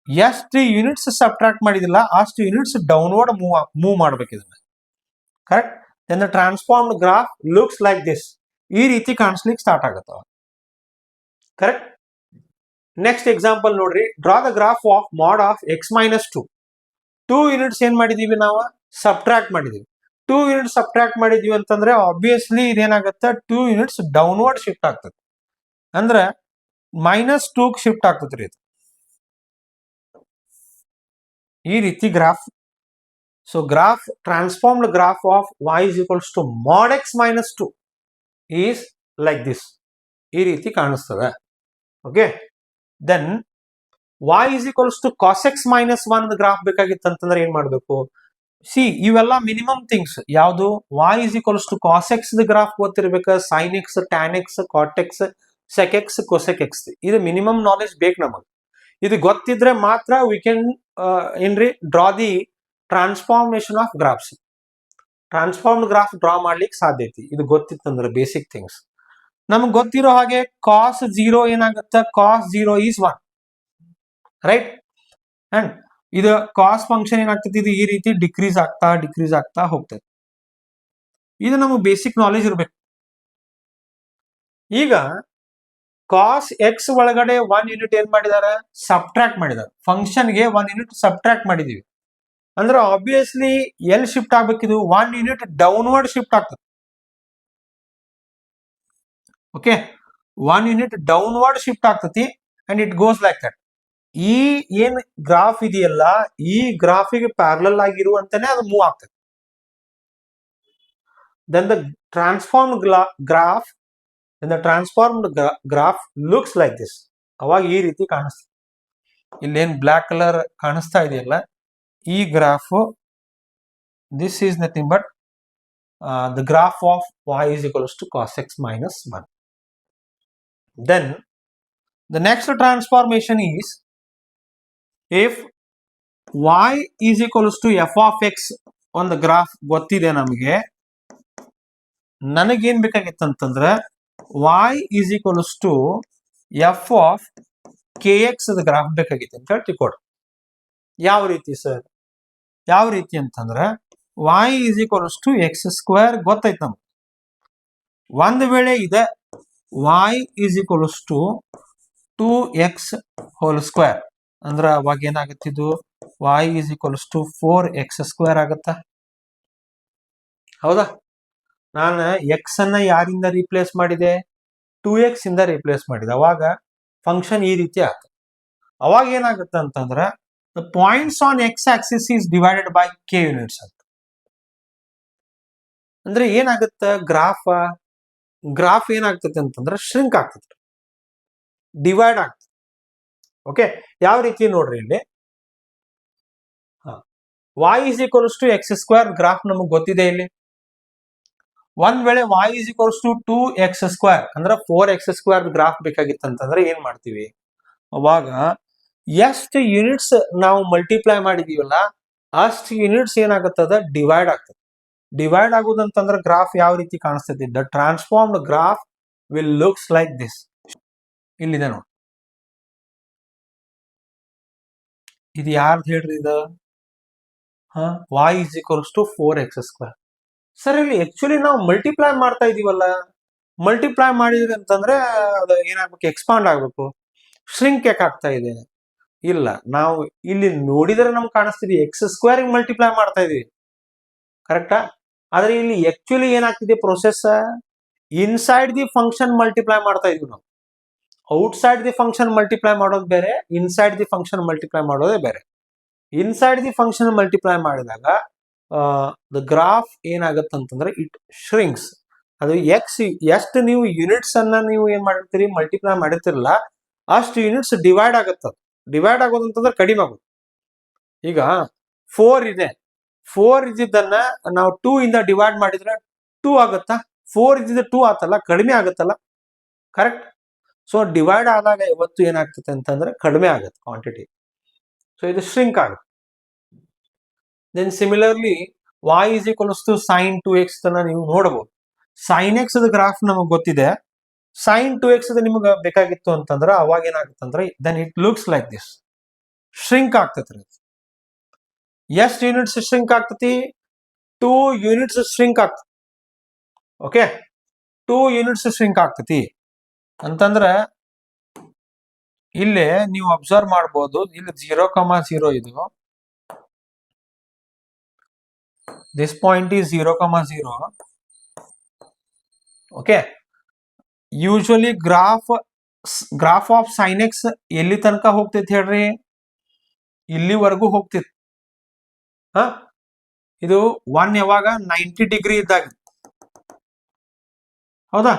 ಎಷ್ಟು ಯೂನಿಟ್ಸ್ ಸಬ್ಟ್ರಾಕ್ಟ್ ಮಾಡಿದಿಲ್ಲ ಅಷ್ಟು ಯೂನಿಟ್ಸ್ ಡೌನ್ವರ್ಡ್ ಮೂವ್ ಮಾಡ್ಬೇಕು ಇದನ್ನ, correct. Then the transformed graph looks like this. ಈ ರೀತಿ ಕಾಣಿಸ್ಲಿಕ್ಕೆ ಸ್ಟಾರ್ಟ್ ಆಗುತ್ತವ, ಕರೆಕ್ಟ್. ನೆಕ್ಸ್ಟ್ ಎಕ್ಸಾಂಪಲ್ ನೋಡ್ರಿ, draw the graph of mod of x minus 2. 2 units ಏನ್ ಮಾಡಿದೀವಿ ನಾವು, ಸಬ್ಟ್ರಾಕ್ಟ್ ಮಾಡಿದೀವಿ. 2 ಯೂನಿಟ್ಸ್ ಸಬ್ಟ್ರಾಕ್ಟ್ ಮಾಡಿದೀವಿ ಅಂತಂದ್ರೆ ಆಬ್ವಿಯಸ್ಲಿ ಇದೇನಾಗುತ್ತೆ, 2 ಯೂನಿಟ್ಸ್ ಡೌನ್ವರ್ಡ್ ಶಿಫ್ಟ್ ಆಗ್ತದೆ, ಅಂದ್ರೆ -2 ಶಿಫ್ಟ್ ಆಗ್ತದ್ರಿ ಇದು. ಈ ರೀತಿ graph. So graph transformed graph of y is equals to mod x minus 2 is like this. ಈ ರೀತಿ ಕಾಣಿಸ್ತದೆ. Okay, then y is equals to cos x minus 1 graph ಬೇಕಾಗಿತ್ತು ಅಂತಂದ್ರೆ ಏನ್ ಮಾಡ್ಬೇಕು, ಸಿ ಇವೆಲ್ಲ ಮಿನಿಮಮ್ ಥಿಂಗ್ಸ್. ಯಾವುದು, y is equals to cos x graph ಗೊತ್ತಿರ್ಬೇಕು, sin x, tan x, cot x, sec x, cosec x. ಇದು ಮಿನಿಮಮ್ ನಾಲೆಜ್ ಬೇಕು ನಮಗೆ. ಇದು ಗೊತ್ತಿದ್ರೆ ಮಾತ್ರ ವಿ ಕ್ಯಾನ್ ಏನ್ರಿ draw the transformation of graphs. Transformed graph draw ಮಾಡ್ಲಿಕ್ಕೆ ಸಾಧ್ಯ ಐತಿ, ಇದು ಗೊತ್ತಿತ್ತಂದ್ರೆ ಬೇಸಿಕ್ ಥಿಂಗ್ಸ್. ನಮ್ಗೆ ಗೊತ್ತಿರೋ ಹಾಗೆ ಕಾಸ್ 0 ಏನಾಗುತ್ತೆ, ಕಾಸ್ 0 ಈಸ್ 1, ರೈಟ್. ಅಂಡ್ ಇದು ಕಾಸ್ ಫಂಕ್ಷನ್ ಏನಾಗ್ತೈತಿ, ಇದು ಈ ರೀತಿ ಡಿಕ್ರೀಸ್ ಆಗ್ತಾ ಹೋಗ್ತದೆ. ಇದು ನಮಗೆ ಬೇಸಿಕ್ ನಾಲೆಜ್ ಇರ್ಬೇಕು. ಈಗ ಕಾಸ್ ಎಕ್ಸ್ ಒಳಗಡೆ 1 ಯೂನಿಟ್ ಏನ್ ಮಾಡಿದಾರೆ, ಸಬ್ಟ್ರಾಕ್ಟ್ ಮಾಡಿದಾರೆ. ಫಂಕ್ಷನ್ಗೆ 1 ಯೂನಿಟ್ ಸಬ್ಟ್ರಾಕ್ಟ್ ಮಾಡಿದೀವಿ. ಅಂದ್ರೆ ಆಬ್ವಿಯಸ್ಲಿ ಎಲ್ಲಿ ಶಿಫ್ಟ್ ಆಗ್ಬೇಕಿದು 1 ಯೂನಿಟ್ ಡೌನ್ವರ್ಡ್ ಶಿಫ್ಟ್ ಆಗ್ತದೆ. ಓಕೆ, 1 ಯೂನಿಟ್ ಡೌನ್ವರ್ಡ್ ಶಿಫ್ಟ್ ಆಗ್ತತಿ and it goes like that. ಈ ಏನ್ ಗ್ರಾಫ್ ಇದೆಯಲ್ಲ, ಈ ಗ್ರಾಫಿಗೆ ಪ್ಯಾರಲಲ್ ಆಗಿರುವಂತಾನೆ ಅದು ಮೂವ್ ಆಗ್ತದೆ. Then the transform graph transformed graph looks like this. ಅವಾಗ ಈ ರೀತಿ ಕಾಣಿಸ್ತದೆ. ಇಲ್ಲೇನ್ ಬ್ಲಾಕ್ ಕಲರ್ ಕಾಣಿಸ್ತಾ ಇದೆಯಲ್ಲ, ಈ graph, this is nothing but the graph of y is equals to cos x minus 1. Then the next transformation is, if y is equals to f of x on the graph ಗೊತ್ತಿದೆ ನಮಗೆ, ನನಗೇನ್ ಬೇಕಾಗಿತ್ತಂತಂದ್ರೆ y is equals to f of kx the graph ಬೇಕಾಗಿತ್ತು ಅಂತ ಹೇಳಿ ತಿಳ್ಕೊಡ್ರಿ. ಯಾವ ರೀತಿ sir? ಯಾವ ರೀತಿ ಅಂತಂದ್ರೆ y is equals to x square ಗೊತ್ತೈತೆ ನಮ್ಗೆ. ಒಂದು ವೇಳೆ ಇದೆ y is equals to 2x whole square ಅಂದ್ರೆ ಅವಾಗ ಏನಾಗುತ್ತಿದ್ದು y is equals to 4x square ಆಗುತ್ತಾ? ಹೌದಾ? ನಾನು x ಅನ್ನ ಯಾರಿಂದ ರೀಪ್ಲೇಸ್ ಮಾಡಿದೆ? 2x ಇಂದ ರೀಪ್ಲೇಸ್ ಮಾಡಿದೆ. ಅವಾಗ ಫಂಕ್ಷನ್ ಈ ರೀತಿ ಆಗ್ತದೆ. ಅವಾಗ ಏನಾಗುತ್ತೆ ಅಂತಂದ್ರೆ the points on x axis is divided by k units ಅಂತ. ಅಂದ್ರೆ ಏನಾಗುತ್ತೆ, ಗ್ರಾಫ್ ಏನಾಗ್ತದೆ ಅಂತಂದ್ರೆ ಶ್ರಿಂಕ್ ಆಗ್ತದೆ, ಡಿವೈಡ್ ಆಗ್ತದೆ. ಓಕೆ, ಯಾವ ರೀತಿ ನೋಡ್ರಿ ಇಲ್ಲಿ, y is equals to x square graph ನಮಗೆ ಗೊತ್ತಿದೆ. ಇಲ್ಲಿ ಒಂದ್ ವೇಳೆ y is equals to 2x square ಅಂದ್ರೆ 4x square ಗ್ರಾಫ್ ಬೇಕಾಗಿತ್ತಂತಂದ್ರೆ ಏನ್ ಮಾಡ್ತೀವಿ, ಅವಾಗ ಎಷ್ಟು ಯೂನಿಟ್ಸ್ ನಾವು ಮಲ್ಟಿಪ್ಲೈ ಮಾಡಿದೀವಲ್ಲ ಅಷ್ಟು ಯೂನಿಟ್ಸ್ ಏನಾಗುತ್ತದ ಡಿವೈಡ್ ಆಗ್ತದೆ. ಡಿವೈಡ್ ಆಗುದಂತಂದ್ರೆ ಗ್ರಾಫ್ ಯಾವ ರೀತಿ ಕಾಣಿಸ್ತೈತಿ? The transformed graph will looks like this. ಇಲ್ಲಿದೆ ನೋಡಿ, ಇದು ಯಾರ್ದು ಹೇಳ್ರಿ? ಇದು y is equals to 4x square. Sir, ಇಲ್ಲಿ ಆಕ್ಚುಲಿ ನಾವು ಮಲ್ಟಿಪ್ಲೈ ಮಾಡ್ತಾ ಇದೀವಲ್ಲ, ಮಲ್ಟಿಪ್ಲೈ ಮಾಡಿದ್ರಿ ಅಂತಂದ್ರೆ ಅದು ಏನಾಗ್ಬೇಕು, ಎಕ್ಸ್ಪಾಂಡ್ ಆಗ್ಬೇಕು. ಶ್ರಿಂಕ್ ಯಾಕೆ ಆಗ್ತಾ ಇದೆ? ಇಲ್ಲ, ನಾವು ಇಲ್ಲಿ ನೋಡಿದ್ರೆ ನಮ್ಗೆ ಕಾಣಿಸ್ತಿದೆ ಎಕ್ಸ್ ಸ್ಕ್ವೇರ್ ಮಲ್ಟಿಪ್ಲೈ ಮಾಡ್ತಾ ಇದೀವಿ, ಕರೆಕ್ಟಾ? ಆದ್ರೆ ಇಲ್ಲಿ ಆಕ್ಚುಲಿ ಏನಾಗ್ತಿದೆ process, inside the function multiply ಮಾಡ್ತಾ ಇದೀವಿ ನಾವು. ಔಟ್ಸೈಡ್ ದಿ ಫಂಕ್ಷನ್ ಮಲ್ಟಿಪ್ಲೈ ಮಾಡೋದು ಬೇರೆ, ಇನ್ಸೈಡ್ ದಿ ಫಂಕ್ಷನ್ ಮಲ್ಟಿಪ್ಲೈ ಮಾಡೋದೇ ಬೇರೆ. ಇನ್ಸೈಡ್ ದಿ ಫಂಕ್ಷನ್ ಮಲ್ಟಿಪ್ಲೈ ಮಾಡಿದಾಗ ದ ಗ್ರಾಫ್ ಏನಾಗುತ್ತೆ ಅಂತಂದ್ರೆ ಇಟ್ ಶ್ರಿಂಕ್ಸ್. ಅದು ಎಷ್ಟು ನೀವು ಯೂನಿಟ್ಸ್ ಅನ್ನ ನೀವು ಏನ್ ಮಾಡಿರ್ತೀರಿ, ಮಲ್ಟಿಪ್ಲೈ ಮಾಡಿರ್ತಿರಲ್ಲ, ಅಷ್ಟು ಯೂನಿಟ್ಸ್ ಡಿವೈಡ್ ಆಗುತ್ತೆ. ಡಿವೈಡ್ ಆಗೋದಂತಂದ್ರೆ ಕಡಿಮೆ ಆಗುತ್ತೆ. ಈಗ 4 ಇದೆ, 4 ಇದ್ದಿದ್ದನ್ನ ನಾವು 2 ಇಂದ ಡಿವೈಡ್ ಮಾಡಿದ್ರೆ 2 ಆಗುತ್ತಾ? 4 ಇದ್ದಿದ್ದು 2 ಆತಲ್ಲ, ಕಡಿಮೆ ಆಗುತ್ತಲ್ಲ, ಕರೆಕ್ಟ್? ಸೊ ಡಿವೈಡ್ ಆದಾಗ ಇವತ್ತು ಏನಾಗ್ತದೆ ಅಂತಂದ್ರೆ ಕಡಿಮೆ ಆಗುತ್ತೆ ಕ್ವಾಂಟಿಟಿ. ಸೊ ಇದು ಶ್ರಿಂಕ್ ಆಗುತ್ತೆ. Then similarly y is equals to sin 2x ಅನ್ನ ನೀವು ನೋಡಬಹುದು. sin x ದ ಗ್ರಾಫ್ ನಮಗೆ ಗೊತ್ತಿದೆ, sin 2x ನಿಮಗೆ ಬೇಕಾಗಿತ್ತು ಅಂತಂದ್ರೆ ಅವಾಗ ಏನಾಗುತ್ತೆ ಅಂದ್ರೆ then it looks like this. Shrink ಆಗ್ತೈತ್ರಿ. ಎಷ್ಟು ಯೂನಿಟ್ಸ್ ಶ್ರಿಂಕ್ ಆಗ್ತತಿ? 2 ಯೂನಿಟ್ಸ್ ಶ್ರಿಂಕ್ ಆಗ್ತದೆ. ಓಕೆ, 2 ಯೂನಿಟ್ಸ್ ಶ್ರಿಂಕ್ ಆಗ್ತತಿ ಅಂತಂದ್ರೆ ಇಲ್ಲೇ ನೀವು ಅಬ್ಸರ್ವ್ ಮಾಡಬಹುದು, ಇಲ್ಲಿ 0,0 ಇದು, this point is 0,0. okay, usually graph of sin x ಎಲ್ಲಿ ತನಕ ಹೋಗ್ತೈತಿ ಹೇಳ್ರಿ? ಇಲ್ಲಿವರೆಗೂ ಹೋಗ್ತೈತಿ. ಇದು 1 ಯಾವಾಗ 90 ಡಿಗ್ರಿ ಇದ್ದಾಗ, ಹೌದಾ?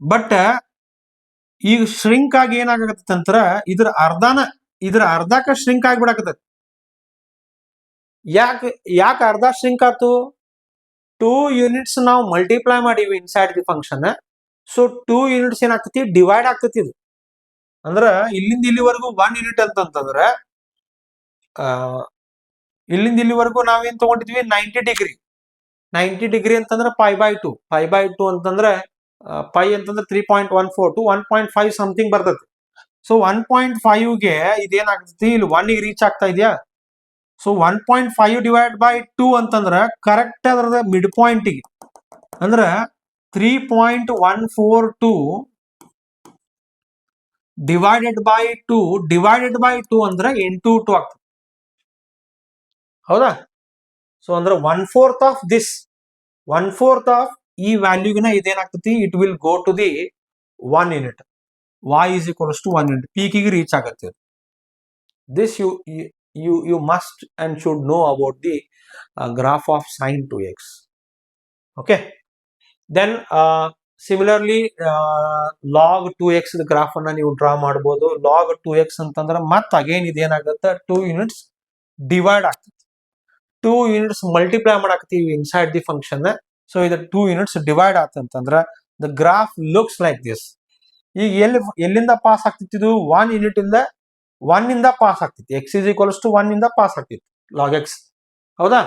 ಬಟ್ ಈಗ ಶ್ರಿಂಕ್ ಆಗಿ ಏನಾಗತ್ತೆ ಅಂತರ, ಇದ್ರ ಅರ್ಧಕ್ಕ ಶ್ರಿಂಕ್ ಆಗಿಬಿಡಕತ್ತೈತಿ. ಯಾಕೆ ಅರ್ಧ ಶ್ರಿಂಕ್ ಆತು? 2 ಯೂನಿಟ್ಸ್ ನಾವು ಮಲ್ಟಿಪ್ಲೈ ಮಾಡೀವಿ inside the function. So 2 units ಏನಾಗ್ತತಿ, ಡಿವೈಡ್ ಆಗ್ತತಿ. ಇದು ಅಂದ್ರ ಇಲ್ಲಿಂದ ಇಲ್ಲಿವರೆಗೂ 1 ಯೂನಿಟ್ ಅಂತಂದ್ರೆ ಇಲ್ಲಿಂದ ಇಲ್ಲಿವರೆಗೂ ನಾವೇನ್ ತಗೊಂಡಿದ್ವಿ 90 ಡಿಗ್ರಿ. 90 ಡಿಗ್ರಿ ಅಂತಂದ್ರೆ π/2. π/2 ಅಂತಂದ್ರೆ π ಅಂತಂದ್ರೆ 3.14 to 1.5 ಸಮಥಿಂಗ್ ಬರ್ತದೆ. ಸೊ 1.5ಗೆ ಇದೇನಾಗ್ತತಿ, ಇಲ್ಲಿ 1ಗೆ ರೀಚ್ ಆಗ್ತಾ ಇದೆಯಾ? ಸೊ 1.5 ಡಿವೈಡ್ ಬೈ 2 ಅಂತಂದ್ರೆ ಕರೆಕ್ಟ್ ಅದರದ ಮಿಡ್ ಪಾಯಿಂಟಿಗೆ ಅಂದ್ರೆ 3.142 ಡಿವೈಡೆಡ್ ಬೈ 2 ಅಂದ್ರೆ 8 2 ಆಗ್ತದೆ, ಹೌದಾ? ಸೊ ಅಂದ್ರೆ 1/4 ಆಫ್ ದಿಸ್ 1/4 ಆಫ್ ಈ ವ್ಯಾಲ್ಯೂಗಿನ ಇದೇನಾಗ್ತತಿ, it will go to the 1 unit. y is equals to 1 unit ಪೀಕಿಗೆ ರೀಚ್ ಆಗತ್ತೆ. This you must and should know about the graph of sin 2x. Okay, then similarly log 2x graph ಅನ್ನ ನೀವು draw ಮಾಡಬಹುದು. log 2x ಅಂತಂದ್ರೆ ಮತ್ತೆ again ಇದೇನಾಗುತ್ತೆ, 2 units divide ಆಗ್ತದೆ, 2 units multiply ಮಾಡಾಕ್ತಿವಿ inside the function. So ಇದು 2 units divide ಆತಂತಂದ್ರೆ the graph looks like this. ಈಗ ಎಲ್ಲಿಂದ ಪಾಸ್ ಆಗ್ತಿತ್ತು, ಇದು 1 ಯೂನಿಟ್ ಇಂದ 1 ಇಂದ ಪಾಸ್ ಆಗ್ತಿತ್ತು. x is equals to 1 ಇಂದ ಪಾಸ್ ಆಗ್ತಿತ್ತು log x, ಹೌದಾ?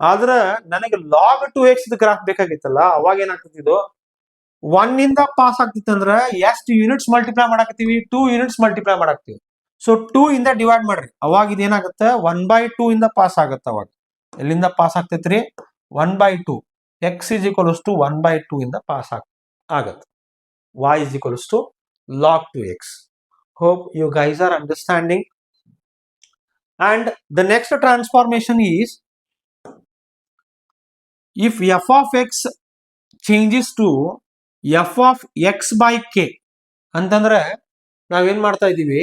ಆದ್ರೆ ನನಗೆ log 2x ಗ್ರಾಫ್ ಬೇಕಾಗಿತ್ತಲ್ಲ, ಅವಾಗ ಏನಾಗ್ತಿದ್ದು, 1 ಇಂದ ಪಾಸ್ ಆಗ್ತಿತ್ತು ಅಂದ್ರೆ ಎಷ್ಟು ಯೂನಿಟ್ಸ್ ಮಲ್ಟಿಪ್ಲೈ ಮಾಡಾಕತ್ತೀವಿ, 2 ಯೂನಿಟ್ಸ್ ಮಲ್ಟಿಪ್ಲೈ ಮಾಡಾಕ್ತಿವಿ. ಸೊ 2 ಇಂದ ಡಿವೈಡ್ ಮಾಡ್ರಿ, ಅವಾಗ ಇದೇನಾಗುತ್ತೆ 1/2 ಇಂದ ಪಾಸ್ ಆಗುತ್ತೆ. ಅವಾಗ ಎಲ್ಲಿಂದ ಪಾಸ್ ಆಗ್ತೈತ್ರಿ, 1/2. x is equals to 1/2 ಇಂದ ಪಾಸ್ ಆಗತ್ತೆ. y is equals to log 2x. Hope you guys are understanding. And the next transformation is, if f of x changes to f of x by k ಅಂತಂದ್ರೆ ನಾವೇನ್ ಮಾಡ್ತಾ ಇದೀವಿ,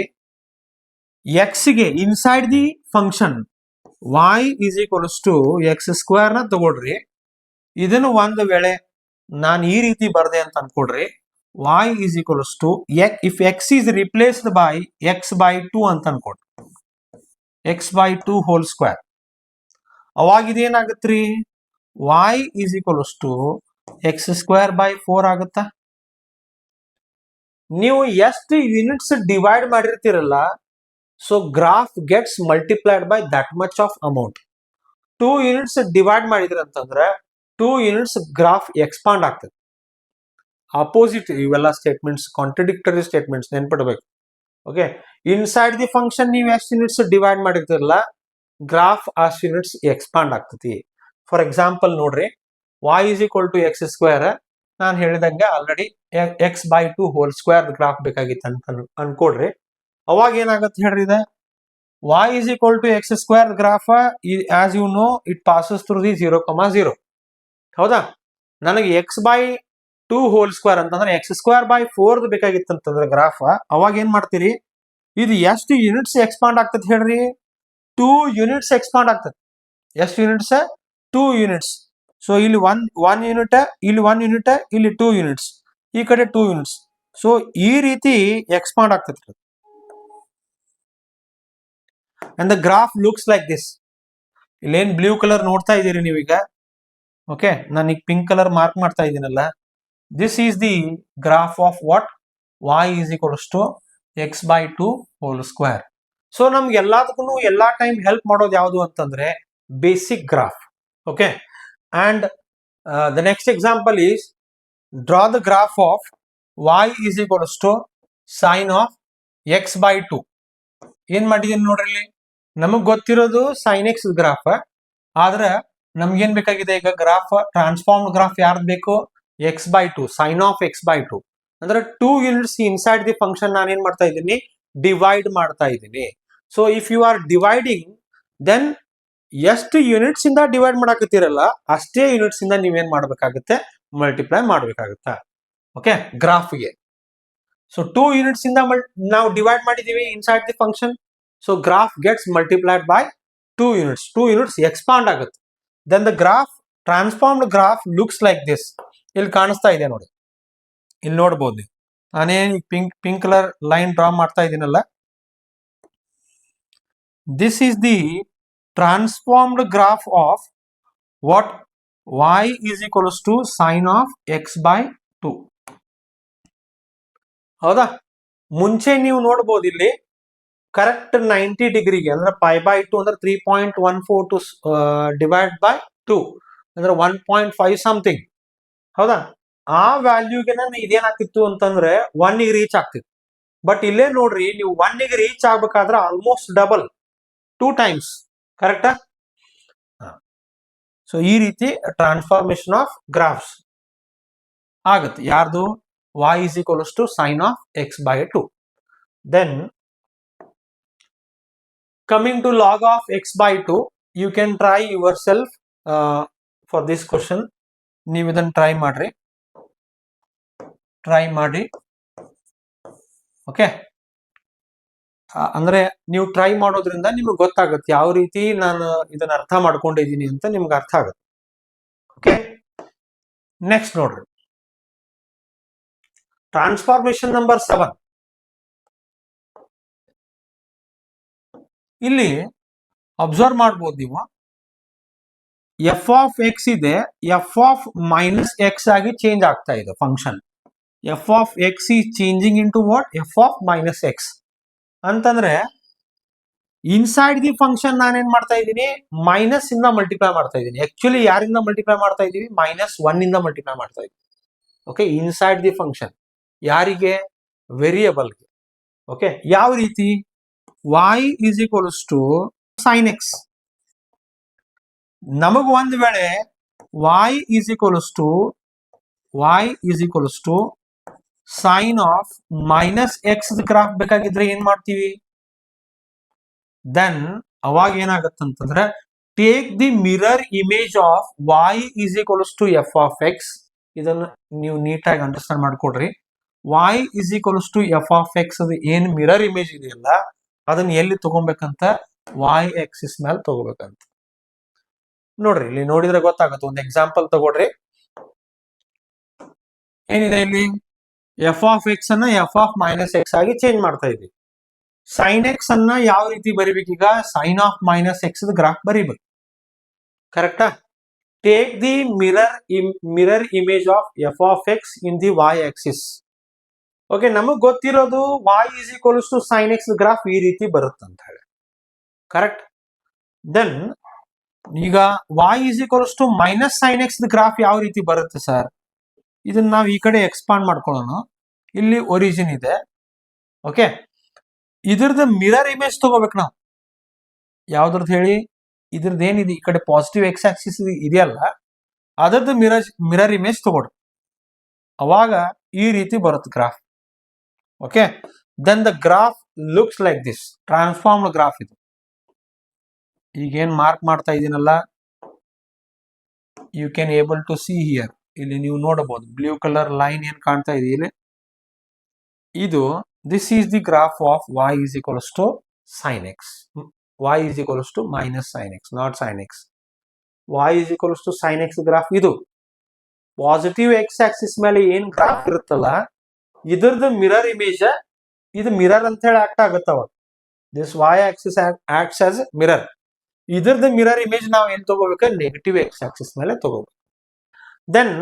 x ಗೆ inside the function y is equals to x square ನ ತಗೊಳ್ರಿ. ಇದನ್ನು ಒಂದು ವೇಳೆ ನಾನು ಈ ರೀತಿ ಬರ್ದೆ ಅಂತ ಅನ್ಕೊಡ್ರಿ, y is equals to if x is replaced by x by 2 ಅಂತ ಅನ್ಕೊಡ್ರಿ, x by 2 whole square, ಅವಾಗ ಇದೇನಾಗತ್ರಿ, y is equals to x square by 4 ಆಗುತ್ತಾ. ನೀವು ಎಷ್ಟು ಯೂನಿಟ್ಸ್ ಡಿವೈಡ್ ಮಾಡಿರ್ತೀರಲ್ಲ, so graph gets multiplied by that much of amount. 2 units divide ಮಾಡಿದ್ರಿ ಅಂತಂದ್ರೆ 2 units graph expand ಆಗ್ತದೆ. Opposite ಇವೆಲ್ಲ ಸ್ಟೇಟ್ಮೆಂಟ್ಸ್, ಕಾಂಟ್ರಡಿಕ್ಟರಿ ಸ್ಟೇಟ್ಮೆಂಟ್ಸ್ ನೆನ್ಪಿಡ್ಬೇಕು. ಓಕೆ, ಇನ್ಸೈಡ್ ದಿ ಫಂಕ್ಷನ್ ನೀವು ಎಷ್ಟು ಯೂನಿಟ್ಸ್ ಡಿವೈಡ್ ಮಾಡಿರ್ತಿರಲ್ಲ, ಗ್ರಾಫ್ ಅಷ್ಟು ಯೂನಿಟ್ಸ್ ಎಕ್ಸ್ಪಾಂಡ್ ಆಗ್ತತಿ. ಫಾರ್ ಎಕ್ಸಾಂಪಲ್ ನೋಡ್ರಿ, y is equal to x square, ನಾನು ಹೇಳಿದಂಗೆ already x by 2 whole square graph ಬೇಕಾಗಿತ್ತು ಅಂತ ಅನ್ಕೊಡ್ರಿ. ಅವಾಗ ಏನಾಗುತ್ತೆ ಹೇಳ್ರಿ, ಇದೆ y is equal to x square graph, as you know it passes through the 0,0. ಹೌದಾ? ನನಗೆ x by 2 ಹೋಲ್ ಸ್ಕ್ವೇರ್ ಅಂತಂದ್ರೆ x ಸ್ಕ್ವೇರ್ by 4 ಬೇಕಾಗಿತ್ತು ಅಂತಂದ್ರೆ ಗ್ರಾಫ್, ಅವಾಗ ಏನ್ ಮಾಡ್ತೀರಿ, ಇದು ಎಷ್ಟು ಯೂನಿಟ್ಸ್ ಎಕ್ಸ್ಪಾಂಡ್ ಆಗ್ತದೆ ಹೇಳ್ರಿ, 2 ಯೂನಿಟ್ಸ್ ಎಕ್ಸ್ಪಾಂಡ್ ಆಗ್ತದೆ. ಎಷ್ಟು ಯೂನಿಟ್ಸ್, 2 ಯೂನಿಟ್ಸ್. ಸೊ ಇಲ್ಲಿ 1 ಯೂನಿಟ್, ಇಲ್ಲಿ 1 ಯೂನಿಟ್, ಇಲ್ಲಿ 2 ಯೂನಿಟ್ಸ್, ಈ ಕಡೆ 2 ಯೂನಿಟ್ಸ್. ಸೊ ಈ ರೀತಿ ಎಕ್ಸ್ಪಾಂಡ್ ಆಗ್ತದೆ. And the graph looks like this. ಇಲ್ಲೇನ್ ಬ್ಲೂ ಕಲರ್ ನೋಡ್ತಾ ಇದ್ದೀರಿ ನೀವೀಗ, ಓಕೆ, ನಾನು ಈಗ ಪಿಂಕ್ ಕಲರ್ ಮಾರ್ಕ್ ಮಾಡ್ತಾ ಇದ್ದೀನಲ್ಲ, this is the graph of what, y is equals to x by 2 whole square. So ನಮ್ಗೆ ಎಲ್ಲದಕ್ಕೂ ಎಲ್ಲಾ ಟೈಮ್ ಹೆಲ್ಪ್ ಮಾಡೋದು ಯಾವುದು ಅಂತಂದ್ರೆ basic graph. Okay, and the next example is, draw the graph of y is equals to sin of x by 2. ಏನ್ ಮಾಡಿದೀನಿ ನೋಡ್ರಿ, ಇಲ್ಲಿ ನಮಗ್ ಗೊತ್ತಿರೋದು sin x ಗ್ರಾಫ್, ಆದ್ರೆ ನಮ್ಗೇನ್ ಬೇಕಾಗಿದೆ ಈಗ, ಗ್ರಾಫ್ ಟ್ರಾನ್ಸ್ಫಾರ್ಮ್ ಗ್ರಾಫ್ ಯಾರ್ದು ಬೇಕು, x by 2, sin of x by 2 ಅಂದ್ರೆ 2 ಯೂನಿಟ್ಸ್ ಇನ್ಸೈಡ್ ದಿ ಫಂಕ್ಷನ್ ನಾನು ಏನ್ ಮಾಡ್ತಾ ಇದ್ದೀನಿ, ಡಿವೈಡ್ ಮಾಡ್ತಾ ಇದ್ದೀನಿ. So if you are dividing, then ಎಷ್ಟು ಯೂನಿಟ್ಸ್ ಇಂದ ಡಿವೈಡ್ ಮಾಡಾಕತ್ತೀರಲ್ಲ ಅಷ್ಟೇ ಯೂನಿಟ್ಸ್ ಇಂದ ನೀವೇನ್ ಮಾಡ್ಬೇಕಾಗುತ್ತೆ, ಮಲ್ಟಿಪ್ಲೈ ಮಾಡ್ಬೇಕಾಗುತ್ತೆ. ಓಕೆ, ಗ್ರಾಫ್ಗೆ. ಸೊ 2 ಯೂನಿಟ್ಸ್ ಇಂದ ನಾವು ಡಿವೈಡ್ ಮಾಡಿದೀವಿ inside the function, so graph gets multiplied by 2 units. 2 units expand ಆಗುತ್ತೆ. Then the graph, transformed graph looks like this. ಇಲ್ಲಿ ಕಾಣಿಸ್ತಾ ಇದೆ ನೋಡಿ, ಇಲ್ಲಿ ನೋಡ್ಬೋದು ನೀವು. ನಾನೇನ್ ಪಿಂಕ್ ಕಲರ್ ಲೈನ್ ಡ್ರಾ ಮಾಡ್ತಾ ಇದ್ದೀನಲ್ಲ, this is the transformed graph of what, y is equals to sin of x by 2. ಹೌದಾ? ಮುಂಚೆ ನೀವು ನೋಡಬಹುದು ಇಲ್ಲಿ ಕರೆಕ್ಟ್ 90 ಡಿಗ್ರಿಗೆ ಅಂದ್ರೆ pi by 2 ಅಂದ್ರೆ 3.142 ಡಿವೈಡ್ ಬೈ 2 ಅಂದ್ರೆ 1.5 ಸಮಥಿಂಗ್. ಹೌದಾ? ಆ ವ್ಯಾಲ್ಯೂಗೆ ಇದೇನಾಗ್ತಿತ್ತು ಅಂತಂದ್ರೆ 1 ಗೆ ರೀಚ್ ಆಗ್ತಿತ್ತು. ಬಟ್ ಇಲ್ಲೇ ನೋಡ್ರಿ, ನೀವು 1 ಗೆ ರೀಚ್ ಆಗ್ಬೇಕಾದ್ರೆ ಆಲ್ಮೋಸ್ಟ್ ಡಬಲ್, 2 ಟೈಮ್ಸ್. ಕರೆಕ್ಟಾ? ಸೊ ಈ ರೀತಿ ಟ್ರಾನ್ಸ್ಫಾರ್ಮೇಶನ್ ಆಫ್ ಗ್ರಾಫ್ಸ್ ಆಗುತ್ತೆ. ಯಾರ್ದು, y is equals to sin of x by 2. Then coming to log of x by 2, you can try yourself for this question. ನೀವು ಇದನ್ನು ಟ್ರೈ ಮಾಡಿ. Okay, ಅಂದ್ರೆ ನೀವು ಟ್ರೈ ಮಾಡೋದ್ರಿಂದ ನಿಮ್ಗೆ ಗೊತ್ತಾಗುತ್ತೆ ಯಾವ ರೀತಿ ನಾನು ಇದನ್ನ ಅರ್ಥ ಮಾಡ್ಕೊಂಡಿದ್ದೀನಿ ಅಂತ ನಿಮ್ಗೆ ಅರ್ಥ ಆಗುತ್ತೆ. ಓಕೆ, ನೆಕ್ಸ್ಟ್ ನೋಡ್ರಿ, ಟ್ರಾನ್ಸ್ಫಾರ್ಮೇಶನ್ ನಂಬರ್ 7. ಇಲ್ಲಿ ಅಬ್ಸರ್ವ್ ಮಾಡ್ಬೋದು ನೀವು, ಎಫ್ ಆಫ್ ಎಕ್ಸ್ ಇದೆ, ಎಫ್ ಆಫ್ ಮೈನಸ್ ಎಕ್ಸ್ ಆಗಿ ಚೇಂಜ್ ಆಗ್ತಾ ಇದೆ function. F of x is changing into what? F of minus x ಅಂತಂದ್ರೆ ಇನ್ಸೈಡ್ ದಿ ಫಂಕ್ಷನ್ ನಾನೇನ್ ಮಾಡ್ತಾ ಇದ್ದೀನಿ? ಮೈನಸ್ ಇಂದ ಮಲ್ಟಿಪ್ಲೈ ಮಾಡ್ತಾ ಇದ್ದೀನಿ. ಆಕ್ಚುಲಿ ಯಾರಿಂದ ಮಲ್ಟಿಪ್ಲೈ ಮಾಡ್ತಾ ಇದ್ದೀವಿ? -1 ಇಂದ ಮಲ್ಟಿಪ್ಲೈ ಮಾಡ್ತಾ ಇದ್ದೀವಿ. Okay, inside the function. ಯಾರಿಗೆ? ವೇರಿಯಬಲ್ಗೆ. ಓಕೆ, ಯಾವ ರೀತಿ? y is equals to sine x. ನಮಗ್ ಒಂದ್ ವೇಳೆ y is equals to sine of minus x graph ಬೇಕಾಗಿದ್ರೆ ಏನ್ ಮಾಡ್ತೀವಿ? ದೆನ್ ಅವಾಗ ಏನಾಗತ್ತಂತಂದ್ರೆ, take the mirror image of y is equals to f of x. ಇದನ್ನು ನೀವು ನೀಟಾಗಿ ಅಂಡರ್ಸ್ಟ್ಯಾಂಡ್ ಮಾಡ್ಕೊಡ್ರಿ. y is equals to f of x ಅದು ಏನ್ ಮಿರರ್ ಇಮೇಜ್ ಇದೆಯಲ್ಲ, ಅದನ್ನ ಎಲ್ಲಿ ತಗೊಬೇಕಂತ? y ಆಕ್ಸಿಸ್ ಮೇಲೆ ತಗೋಬೇಕಂತ. ನೋಡ್ರಿ, ಇಲ್ಲಿ ನೋಡಿದ್ರೆ ಗೊತ್ತಾಗುತ್ತೆ. ಒಂದು ಎಕ್ಸಾಂಪಲ್ ತಗೊಳ್ರಿ. ಏನಿದೆ ಇಲ್ಲಿ? ಎಫ್ ಆಫ್ ಎಕ್ಸ್ ಅನ್ನ ಎಫ್ ಆಫ್ ಮೈನಸ್ ಎಕ್ಸ್ ಆಗಿ ಚೇಂಜ್ ಮಾಡ್ತಾ ಇದ್ವಿ. ಸೈನ್ ಎಕ್ಸ್ ಅನ್ನ ಯಾವ ರೀತಿ ಬರಿಬೇಕೀಗ? Sine of minus x graph ಬರಿಬೇಕು. ಕರೆಕ್ಟಾ? Take the mirror image of f of x in the y axis. Okay, ನಮಗ್ ಗೊತ್ತಿರೋದು y is equals to sine x graph ಈ ರೀತಿ ಬರುತ್ತಂತ ಹೇಳಿ. ಕರೆಕ್ಟ್? ದೆನ್ ಈಗ y is equals to minus sine x graph ಯಾವ ರೀತಿ ಬರುತ್ತೆ ಸರ್? ಇದನ್ನ ನಾವು ಈ ಕಡೆ ಎಕ್ಸ್ಪಾಂಡ್ ಮಾಡ್ಕೊಳ್ಳೋಣ. ಇಲ್ಲಿ ಒರಿಜಿನ್ ಇದೆ. ಓಕೆ, ಇದ್ರದ್ದು ಮಿರರ್ ಇಮೇಜ್ ತಗೋಬೇಕು ನಾವು. ಯಾವ್ದ್ರದ್ದು ಹೇಳಿ? ಇದ್ರದ್ದು ಏನಿದೆ ಈ ಕಡೆ ಪಾಸಿಟಿವ್ ಎಕ್ಸ್ ಆಕ್ಸಿಸ್ ಇದೆಯಲ್ಲ, ಅದರದ್ದು ಮಿರರ್ ಇಮೇಜ್ ತಗೊಳ್ರಿ. ಅವಾಗ ಈ ರೀತಿ ಬರುತ್ತೆ graph. Okay, then the graph looks like this. Transformed graph ಇದು. ಈಗೇನ್ ಮಾರ್ಕ್ ಮಾಡ್ತಾ ಇದೀನಲ್ಲ, you can able to see here. ಇಲ್ಲಿ ನೀವು ನೋಡಬಹುದು ಬ್ಲೂ ಕಲರ್ ಲೈನ್ ಏನ್ ಕಾಣ್ತಾ ಇದೆ ಇಲ್ಲಿ, ಇದು this is the graph of y is equals to sine x. y is equals to minus sine x, not sine x. y is equals to sine x graph ಇದು. Positive X axis ಮೇಲೆ ಏನ್ graph ಇರುತ್ತಲ್ಲ, ಇದ್ರದ್ದು mirror image ಇದು mirror ಅಂತ ಹೇಳಿ act ಆಗುತ್ತವ. This y axis acts as mirror. ಇದ್ರದ್ದು ಮಿರರ್ ಇಮೇಜ್ ನಾವು ಏನ್ ತಗೋಬೇಕು? ನೆಗೆಟಿವ್ ಎಕ್ಸ್ ಆಕ್ಸಿಸ್ ಮೇಲೆ ತಗೋಬೇಕು. Then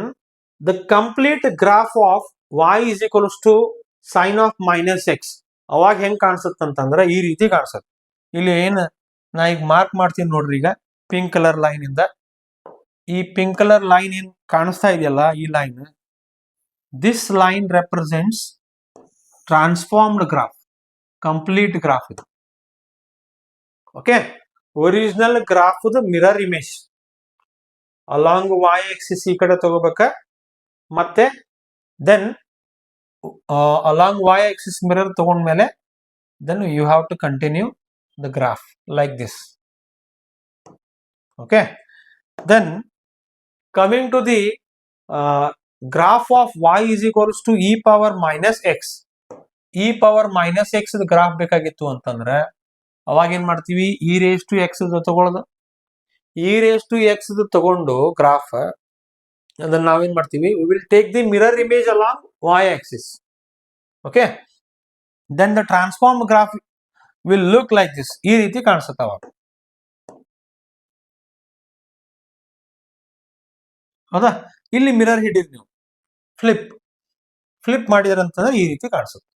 the complete graph of y is equals to sine of minus x ಅವಾಗ ಹೆಂಗ್ ಕಾಣಿಸುತ್ತಂತಂದ್ರೆ ಈ ರೀತಿ ಕಾಣಿಸುತ್ತೆ. ಇಲ್ಲಿ ಏನ್ ನಾ ಈಗ ಮಾರ್ಕ್ ಮಾಡ್ತೀನಿ ನೋಡ್ರಿ, ಈಗ ಪಿಂಕ್ ಕಲರ್ ಲೈನ್ ಇಂದ ಈ ಪಿಂಕ್ ಕಲರ್ ಲೈನ್ ಏನ್ ಕಾಣಿಸ್ತಾ ಇದೆಯಲ್ಲ, ಈ line, this line represents transformed graph, complete graph ಇದು. Okay, original graph mirror image along y axis ಈ ಕಡೆ ತಗೋಬೇಕ, ಮತ್ತೆ then along y axis mirror ತಗೊಂಡ್ಮೇಲೆ then you have to continue the graph like this. Okay, then coming to the graph of y is equals to e power minus x. e power minus x graph ಬೇಕಾಗಿತ್ತು ಅಂತಂದ್ರೆ ಅವಾಗ ಏನ್ ಮಾಡ್ತೀವಿ? e raised to x ತಗೊಳ್ಳೋದು. e raised to x ತಗೊಂಡು graph ಅದನ್ನ ನಾವೇನ್ ಮಾಡ್ತೀವಿ? we will take the mirror image along y axis. Okay, then the transformed graph will look like this. ಈ ರೀತಿ ಕಾಣಿಸುತ್ತೆ ಅವಾಗ. ಹೌದಾ? ಇಲ್ಲಿ ಮಿರರ್ ಹಿಡಿದ್ರಿ ನೀವು, ಫ್ಲಿಪ್ ಮಾಡಿದ್ರ ಅಂತಂದ್ರೆ ಈ ರೀತಿ ಕಾಣಿಸುತ್ತೆ.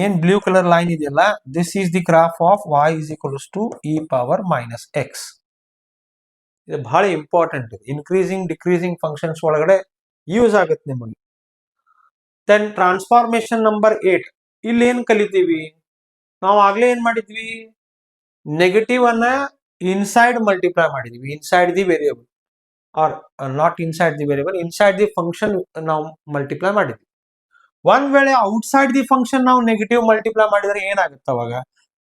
ಏನ್ ಬ್ಲೂ ಕಲರ್ ಲೈನ್ ಇದೆಯಲ್ಲ, this is the graph of y is equals to e power minus x. ಇದು ಬಹಳ ಇಂಪಾರ್ಟೆಂಟ್. ಇನ್ಕ್ರೀಸಿಂಗ್ ಡಿಕ್ರೀಸಿಂಗ್ ಫಂಕ್ಷನ್ಸ್ ಒಳಗಡೆ ಯೂಸ್ ಆಗುತ್ತೆ ನಿಮಗೆ. Then transformation number 8. ಇಲ್ಲಿ ಏನ್ ಕಲಿತೀವಿ ನಾವು? ಆಗ್ಲೇ ಏನ್ ಮಾಡಿದ್ವಿ? ನೆಗೆಟಿವ್ ಅನ್ನ ಇನ್ಸೈಡ್ ಮಲ್ಟಿಪ್ಲೈ ಮಾಡಿದ್ವಿ, inside the variable, or not inside the variable, inside the function ನಾವು ಮಲ್ಟಿಪ್ಲೈ ಮಾಡಿದ್ವಿ. ಒಂದ್ ವೇಳೆ ಔಟ್ಸೈಡ್ ದಿ ಫಂಕ್ಷನ್ ನಾವು ನೆಗೆಟಿವ್ ಮಲ್ಟಿಪ್ಲೈ ಮಾಡಿದ್ರೆ ಏನಾಗುತ್ತೆ ಅವಾಗ?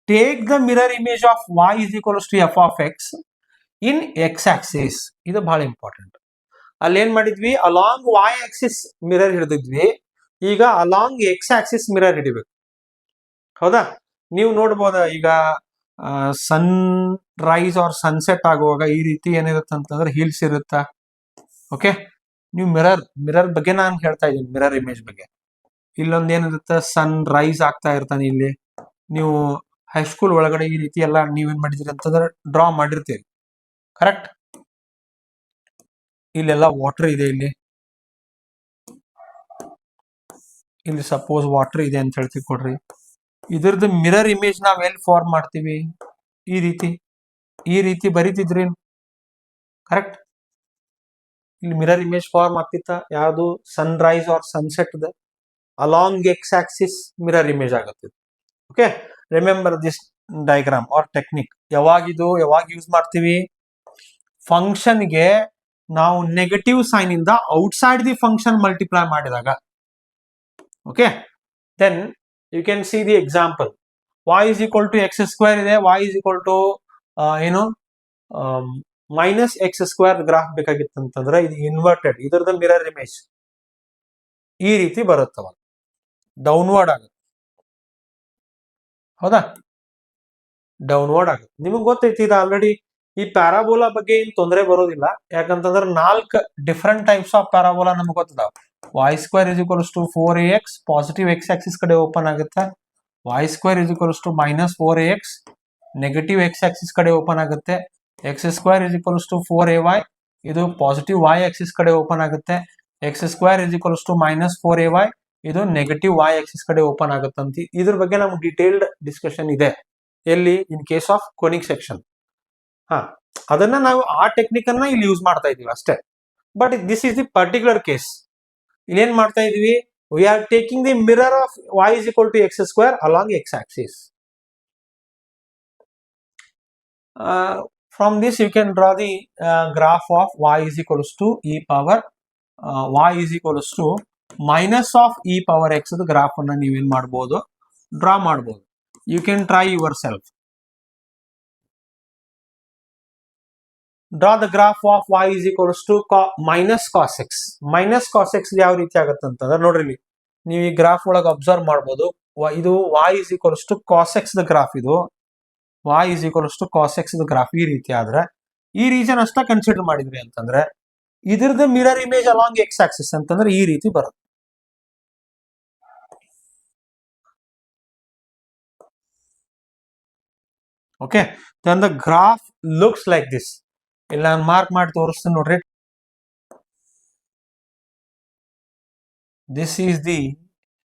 Take the mirror image of y is equals to f of x in x axis. ಇದು ಬಹಳ ಇಂಪಾರ್ಟೆಂಟ್. ಅಲ್ಲಿ ಏನ್ ಮಾಡಿದ್ವಿ, ಅಲಾಂಗ್ ವೈ ಆಕ್ಸಿಸ್ ಮಿರರ್ ಹಿಡಿದಿದ್ವಿ, ಈಗ ಅಲಾಂಗ್ ಎಕ್ಸ್ ಆಕ್ಸಿಸ್ ಮಿರರ್ ಹಿಡಿಬೇಕು. ಹೌದಾ? ನೀವು ನೋಡ್ಬೋದ, ಈಗ ಸನ್ ರೈಸ್ ಆರ್ ಸನ್ಸೆಟ್ ಆಗುವಾಗ ಈ ರೀತಿ ಏನಿರುತ್ತೆ ಅಂತಂದ್ರೆ ಹಿಲ್ಸ್ ಇರುತ್ತಾ. ಓಕೆ, ನೀವು ಮಿರರ್ ಬಗ್ಗೆ ನಾನು ಹೇಳ್ತಾ ಇದ್ದೀನಿ, ಮಿರರ್ ಇಮೇಜ್ ಬಗ್ಗೆ. ಇಲ್ಲೊಂದು ಏನಿರುತ್ತೆ, ಸನ್ ರೈಸ್ ಆಗ್ತಾ ಇರ್ತಾನೆ. ಇಲ್ಲಿ ನೀವು ಹೈಸ್ಕೂಲ್ ಒಳಗಡೆ ಈ ರೀತಿ ಎಲ್ಲ ನೀವೇನ್ ಮಾಡಿದಿರಿ ಅಂತಂದ್ರೆ ಡ್ರಾ ಮಾಡಿರ್ತೀರಿ, ಕರೆಕ್ಟ್? ಇಲ್ಲೆಲ್ಲ ವಾಟರ್ ಇದೆ, ಇಲ್ಲಿ ಸಪೋಸ್ ವಾಟರ್ ಇದೆ ಅಂತ ಹೇಳ್ತಿ ಕೊಡ್ರಿ. ಇದ್ರದ್ದು ಮಿರರ್ ಇಮೇಜ್ ನಾವ್ ಎಲ್ಲಿ ಫಾರ್ಮ್ ಮಾಡ್ತೀವಿ, ಈ ರೀತಿ ಬರೀತಿದ್ರಿ, ಕರೆಕ್ಟ್? ಇಲ್ಲಿ ಮಿರರ್ ಇಮೇಜ್ ಫಾರ್ಮ್ ಆಗ್ತಿತ್ತ, ಯಾವುದು sunrise or sunset along x axis mirror image ಆಗುತ್ತೆ. Okay, remember this diagram or technique. ಯಾವಾಗ ಯೂಸ್ ಮಾಡ್ತೀವಿ, ಫಂಕ್ಷನ್ಗೆ ನಾವು ನೆಗೆಟಿವ್ ಸೈನ್ ಇಂದ ಔಟ್ಸೈಡ್ ದಿ ಫಂಕ್ಷನ್ ಮಲ್ಟಿಪ್ಲೈ ಮಾಡಿದಾಗ. Okay, then you can see the example. y is equal to x square ಇದೆ, y is equal to ಏನು minus x square graph ಬೇಕಾಗಿತ್ತು ಅಂತಂದ್ರೆ ಇದು ಇನ್ವರ್ಟೆಡ್, ಇದರದ ಮಿರರ್ ಇಮೇಜ್ ಈ ರೀತಿ ಬರುತ್ತವ, ಡೌನ್ವರ್ಡ್ ಆಗುತ್ತೆ. ಹೌದಾ? ಡೌನ್ವರ್ಡ್ ಆಗುತ್ತೆ. ನಿಮಗೆ ಗೊತ್ತೈತಿ ಇದು ಆಲ್ರೆಡಿ. ಈ ಪ್ಯಾರಾಬೋಲಾ ಬಗ್ಗೆ ಏನ್ ತೊಂದರೆ ಬರೋದಿಲ್ಲ, ಯಾಕಂತಂದ್ರೆ 4 ಡಿಫ್ರೆಂಟ್ ಟೈಪ್ಸ್ ಆಫ್ ಪ್ಯಾರಾಬೋಲಾ ನಮ್ಗೆ ಗೊತ್ತದಾವ. y square is equals to 4ax, positive X axis ಕಡೆ ಓಪನ್ ಆಗುತ್ತೆ. y square is equals to minus 4ax, negative x axis ಕಡೆ ಓಪನ್ ಆಗುತ್ತೆ. X square is equals to 4ay, ಇದು positive y axis ಕಡೆ open ಆಗುತ್ತೆ. X square is equals to minus 4ay, ಇದು negative y axis ಕಡೆ open ಆಗುತ್ತಂತ. ಇದ್ರ ಬಗ್ಗೆ ನಮ್ಗೆ ಡೀಟೇಲ್ಡ್ ಡಿಸ್ಕಷನ್ ಇದೆ, ಎಲ್ಲಿ, in case of conic section. ಅದನ್ನ ನಾವು ಆ ಟೆಕ್ನಿಕ್ ಅನ್ನ ಇಲ್ಲಿ ಯೂಸ್ ಮಾಡ್ತಾ ಇದೀವಿ ಅಷ್ಟೇ. But this is the particular case. ಇಲ್ಲೇನ್ ಮಾಡ್ತಾ ಇದೀವಿ, we are taking the mirror of y is equal to x square along x axis. From this you can draw the graph of y is equals to e power y is equals to minus of e power x the graph ಅನ್ನ ನೀವೇನ್ ಮಾಡಬಹುದು, draw ಮಾಡಬಹುದು. You can try yourself. Draw the graph of y is equals to minus cos x. Minus cos x ಯಾವ ರೀತಿ ಆಗುತ್ತೆ ಅಂತಂದ್ರೆ ನೋಡ್ರಿ, ನೀವು ಈ ಗ್ರಾಫ್ ಒಳಗೆ ಅಬ್ಸರ್ವ್ ಮಾಡ್ಬೋದು. ಇದು y is equals to cos x the graph, ಇದು y is equals to cos x the graph ಈ ರೀತಿ ಆದ್ರೆ ಈ ರೀಜನ್ ಅಷ್ಟ ಕನ್ಸಿಡರ್ ಮಾಡಿದ್ರಿ ಅಂತಂದ್ರೆ ಇದ್ರದ್ದು mirror image along x axis ಅಂತಂದ್ರೆ ಈ ರೀತಿ ಬರುತ್ತೆ. Okay, then the graph looks like this. ಇಲ್ಲಿ ನಾನು ಮಾರ್ಕ್ ಮಾಡಿ ತೋರಿಸ್ತೀನಿ ನೋಡ್ರಿ. This is the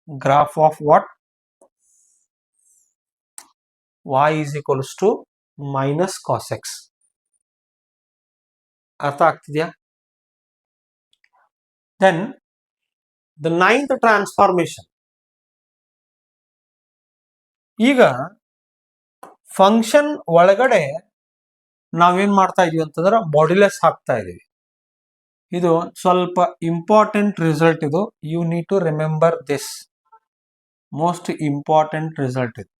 graph of what, y is equals to minus cos x. ಅರ್ಥ ಆಗ್ತಿದ್ಯಾ? Then the 9th transformation. ಈಗ ಫಂಕ್ಷನ್ ಒಳಗಡೆ ನಾವೇನ್ ಮಾಡ್ತಾ ಇದೀವಿ ಅಂತಂದ್ರೆ ಮಾಡ್ಯುಲಸ್ ಹಾಕ್ತಾ ಇದೀವಿ. ಇದು ಸ್ವಲ್ಪ ಇಂಪಾರ್ಟೆಂಟ್ ರಿಸಲ್ಟ್. ಇದು you need to remember this, most important result ಇದು.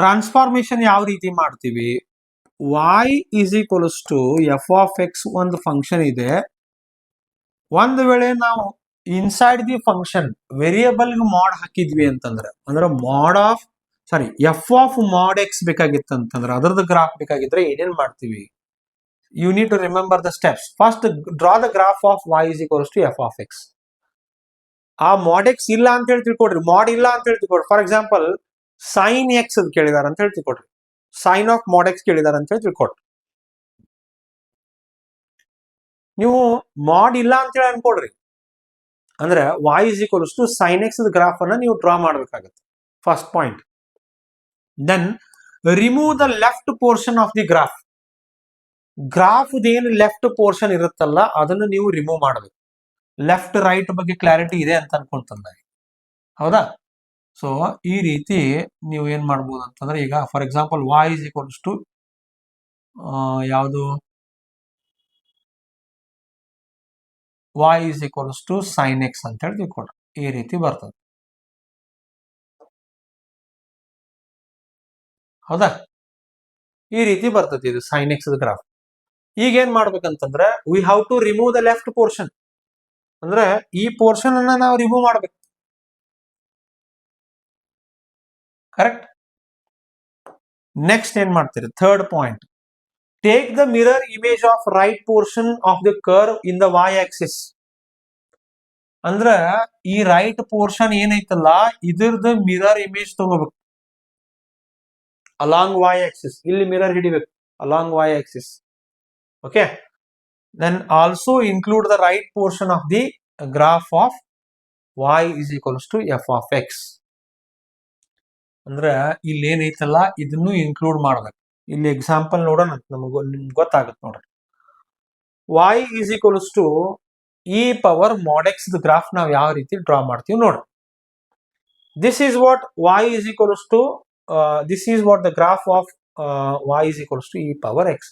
ಟ್ರಾನ್ಸ್ಫಾರ್ಮೇಶನ್ ಯಾವ ರೀತಿ ಮಾಡ್ತೀವಿ, y is equals to f of x ಒಂದು ಫಂಕ್ಷನ್ ಇದೆ. ಒಂದು ವೇಳೆ ನಾವು ಇನ್ಸೈಡ್ ದಿ ಫಂಕ್ಷನ್ ವೇರಿಯಬಲ್ ಮಾಡ್ ಹಾಕಿದ್ವಿ ಅಂತಂದ್ರೆ, ಅಂದ್ರೆ ಎಫ್ ಆಫ್ ಮಾಡ್ ಎಕ್ಸ್ ಬೇಕಾಗಿತ್ತು ಅಂತಂದ್ರೆ, ಅದರದ್ದು ಗ್ರಾಫ್ ಬೇಕಾಗಿದ್ರೆ ಏನೇನ್ ಮಾಡ್ತೀವಿ, you need to remember the steps. First draw the graph of y is equals to f of x. ಆ ಮಾಡ್ ಎಕ್ಸ್ ಇಲ್ಲ ಅಂತ ಹೇಳಿ ತಿಳ್ಕೊಡ್ರಿ, ಮಾಡ್ ಇಲ್ಲ ಅಂತ ಹೇಳಿ ತಿಳ್ಕೊಡ್ರಿ. ಫಾರ್ ಎಕ್ಸಾಂಪಲ್ ಸೈನ್ ಎಕ್ಸ್ ಅದು ಕೇಳಿದಾರ ಅಂತ ಹೇಳಿ ತಿಳ್ಕೊಡ್ರಿ, ಸೈನ್ ಆಫ್ ಮಾಡ್ ಎಕ್ಸ್ ಕೇಳಿದಾರ ಅಂತ ಹೇಳಿ ತಿಳ್ಕೊಡ್ರಿ. ನೀವು ಮಾಡ್ ಇಲ್ಲ ಅಂತ ಹೇಳಿ ಅನ್ಕೊಡ್ರಿ, ಅಂದ್ರೆ y is equals to sin x graph ಅನ್ನ ನೀವು ಡ್ರಾ ಮಾಡಬೇಕಾಗುತ್ತೆ, first point. Then remove the left portion of the graph. Graph ಏನು ಲೆಫ್ಟ್ ಪೋರ್ಷನ್ ಇರುತ್ತಲ್ಲ ಅದನ್ನು ನೀವು ರಿಮೂವ್ ಮಾಡಬೇಕು. ಲೆಫ್ಟ್ ರೈಟ್ ಬಗ್ಗೆ ಕ್ಲಾರಿಟಿ ಇದೆ ಅಂತ ಅನ್ಕೊಂತಂದ, ಹೌದಾ? ಸೊ ಈ ರೀತಿ ನೀವು ಏನ್ ಮಾಡ್ಬೋದು ಅಂತಂದ್ರೆ, ಈಗ for example y is equals to ಯಾವುದು, y is equals to sin x ಅಂತ ಹೇಳಿ ತಿಳ್ಕೊಡ್ರಿ, ಈ ರೀತಿ ಬರ್ತದೆ. ಹೌದಾ? ಈ ರೀತಿ ಬರ್ತದೆ ಇದು sin x ಗ್ರಾಫ್. ಈಗ ಏನ್ ಮಾಡ್ಬೇಕಂತಂದ್ರೆ we have to remove the left portion. ಅಂದ್ರೆ ಈ ಪೋರ್ಷನ್ ಅನ್ನ ನಾವು ರಿಮೂವ್ ಮಾಡ್ಬೇಕು. ಕರೆಕ್ಟ್? ನೆಕ್ಸ್ಟ್ ಏನ್ ಮಾಡ್ತೀರಿ? Third point, take the mirror image of right portion of the curve in the y Axis. ಅಂದ್ರ ಈ ರೈಟ್ ಪೋರ್ಷನ್ ಏನೈತಲ್ಲ ಇದ್ರದ್ದು ಮಿರರ್ ಇಮೇಜ್ ತಗೋಬೇಕು ಅಲಾಂಗ್ y ಆಕ್ಸಿಸ್. ಇಲ್ಲಿ ಮಿರರ್ ಹಿಡಿಬೇಕು along y axis. Okay, then also include the right portion of the graph of y is equals to f of x. ಅಂದ್ರೆ ಇಲ್ಲಿ ಏನೈತಲ್ಲ ಇದನ್ನು ಇನ್ಕ್ಲೂಡ್ ಮಾಡ್ಬೇಕು. ಇಲ್ಲಿ ಎಕ್ಸಾಂಪಲ್ ನೋಡೋಣ, ನಿಮ್ಗೆ ಗೊತ್ತಾಗುತ್ತೆ ನೋಡ್ರಿ. y is equals to e power mod x graph ನಾವು ಯಾವ ರೀತಿ ಡ್ರಾ ಮಾಡ್ತೀವಿ ನೋಡ್ರಿ. This is what y is equals to this is what the graph of y is equals to e power x.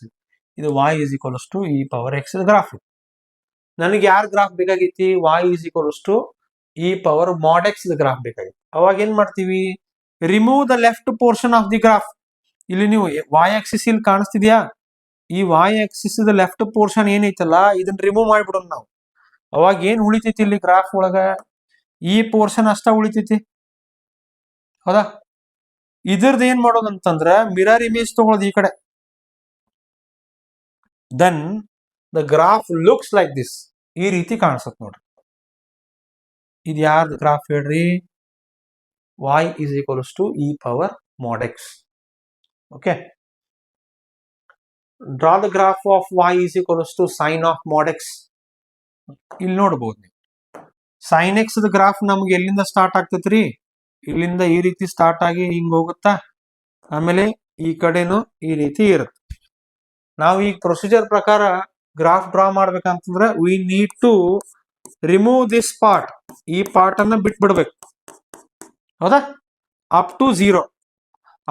ಇದು y is equals to e power x graph. ನನಗೆ ಯಾರ graph ಬೇಕಾಗಿತ್ತು? y is equals to e power mod x graph ಬೇಕಾಗಿತ್ತು. ಅವಾಗ ಏನ್ ಮಾಡ್ತೀವಿ? Remove the left portion of the graph. ಇಲ್ಲಿ ನೀವು y ಆಕ್ಸಿಸ್ ಇಲ್ಲಿ ಕಾಣಿಸ್ತಿದ್ಯಾ? ಈ y ಆಕ್ಸಿಸ್ ಲೆಫ್ಟ್ ಪೋರ್ಷನ್ ಏನೈತಲ್ಲ ಇದನ್ನ ರಿಮೂವ್ ಮಾಡ್ಬಿಡೋಣ ನಾವು. ಅವಾಗ ಏನ್ ಉಳಿತೈತಿ ಇಲ್ಲಿ ಗ್ರಾಫ್ ಒಳಗ? ಈ ಪೋರ್ಷನ್ ಅಷ್ಟ ಉಳಿತೈತಿ. ಹೌದಾ? ಇದ್ರದ್ದು ಏನ್ ಮಾಡೋದಂತಂದ್ರ ಮಿರರ್ ಇಮೇಜ್ ತಗೊಳ್ಳೋದು ಈ ಕಡೆ. Then the graph looks like this. ಈ ರೀತಿ ಕಾಣಿಸುತ್ತೆ ನೋಡ್ರಿ. ಇದು ಯಾರ್ದು ಗ್ರಾಫ್ ಹೇಳ್ರಿ? y is equals to e power mod x. Okay, draw the graph of y is equals to sin of mod x. ಇಲ್ಲಿ ನೋಡಬಹುದು ನೀವು sin x ಗ್ರಾಫ್ ನಮ್ಗೆ ಎಲ್ಲಿಂದ ಸ್ಟಾರ್ಟ್ ಆಗ್ತೈತ್ರಿ? ಇಲ್ಲಿಂದ ಈ ರೀತಿ ಸ್ಟಾರ್ಟ್ ಆಗಿ ಹಿಂಗ್ ಹೋಗುತ್ತಾ, ಆಮೇಲೆ ಈ ಕಡೆನು ಈ ರೀತಿ ಇರುತ್ತೆ. ನಾವು ಈ ಪ್ರೊಸೀಜರ್ ಪ್ರಕಾರ ಗ್ರಾಫ್ ಡ್ರಾ ಮಾಡ್ಬೇಕಂತಂದ್ರೆ we need to remove this part. ಈ ಪಾರ್ಟ್ ಅನ್ನ ಬಿಟ್ಬಿಡ್ಬೇಕು. ಹೌದಾ? Up to 0.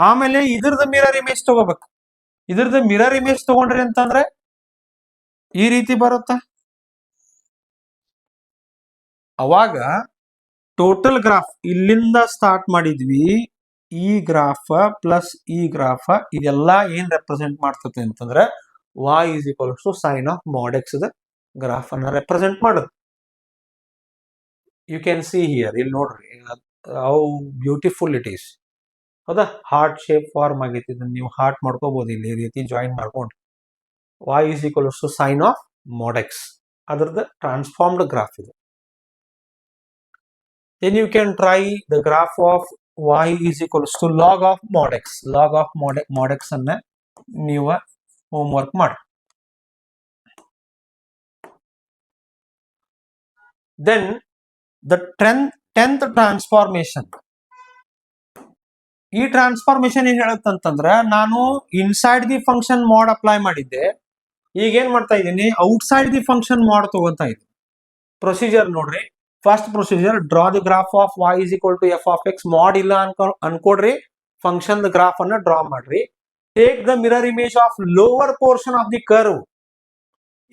ಆಮೇಲೆ ಇದ್ರದ್ದು ಮಿರರ್ ಇಮೇಜ್ ತಗೋಬೇಕು. ಇದ್ರದ್ದು ಮಿರರ್ ಇಮೇಜ್ ತಗೊಂಡ್ರಿ ಅಂತಂದ್ರೆ ಈ ರೀತಿ ಬರುತ್ತ. ಅವಾಗ ಟೋಟಲ್ ಗ್ರಾಫ್ ಇಲ್ಲಿಂದ ಸ್ಟಾರ್ಟ್ ಮಾಡಿದ್ವಿ, ಈ ಗ್ರಾಫ್ ಪ್ಲಸ್ ಈ ಗ್ರಾಫ್ ಇದೆಲ್ಲ ಏನ್ ರೆಪ್ರೆಸೆಂಟ್ ಮಾಡ್ತದೆ ಅಂತಂದ್ರೆ y is equals to sin of mod x graph ಅನ್ನ ರೆಪ್ರೆಸೆಂಟ್ ಮಾಡುತ್ತೆ. You can see here. ಇಲ್ಲಿ ನೋಡ್ರಿ ಹೌ ಬ್ಯೂಟಿಫುಲ್ ಇಟ್ ಈಸ್. ಹೌದಾ? ಹಾರ್ಟ್ ಶೇಪ್ ಫಾರ್ಮ್ ಆಗೈತಿ. ಇದನ್ನ ನೀವು ಹಾರ್ಟ್ ಮಾಡ್ಕೋಬಹುದು ಇಲ್ಲಿ ಈ ರೀತಿ ಜಾಯಿನ್ ಮಾಡ್ಕೊಂಡು. y is equals to sin of mod x. ಅದರದ್ದು ಟ್ರಾನ್ಸ್ಫಾರ್ಮ್ಡ್ ಗ್ರಾಫ್ ಇದು. Then you can try the graph of y is equals to log of mod x. Log of mod x ಅನ್ನ ನೀವು homework ಮಾಡಿ. Then the 10th transformation. ಈ transformation ಏನ್ ಹೇಳುತ್ತಂತಂದ್ರೆ ನಾನು inside the function ಮಾಡ್ apply ಮಾಡಿದ್ದೆ. ಈಗ ಏನ್ ಮಾಡ್ತಾ ಇದ್ದೀನಿ? ಔಟ್ಸೈಡ್ ದಿ ಫಂಕ್ಷನ್ ಮಾಡ್ ತಗೊಂತಾ ಇದ್ದೀನಿ. ಪ್ರೊಸೀಜರ್ ನೋಡ್ರಿ. First procedure, draw the graph of y is equal to f of x. ಮಾಡ್ ಇಲ್ಲ ಅನ್ಕೊಡ್ರಿ, ಫಂಕ್ಷನ್ ಗ್ರಾಫ್ ಅನ್ನ ಡ್ರಾ ಮಾಡ್ರಿ. Take the mirror image of lower portion of the curve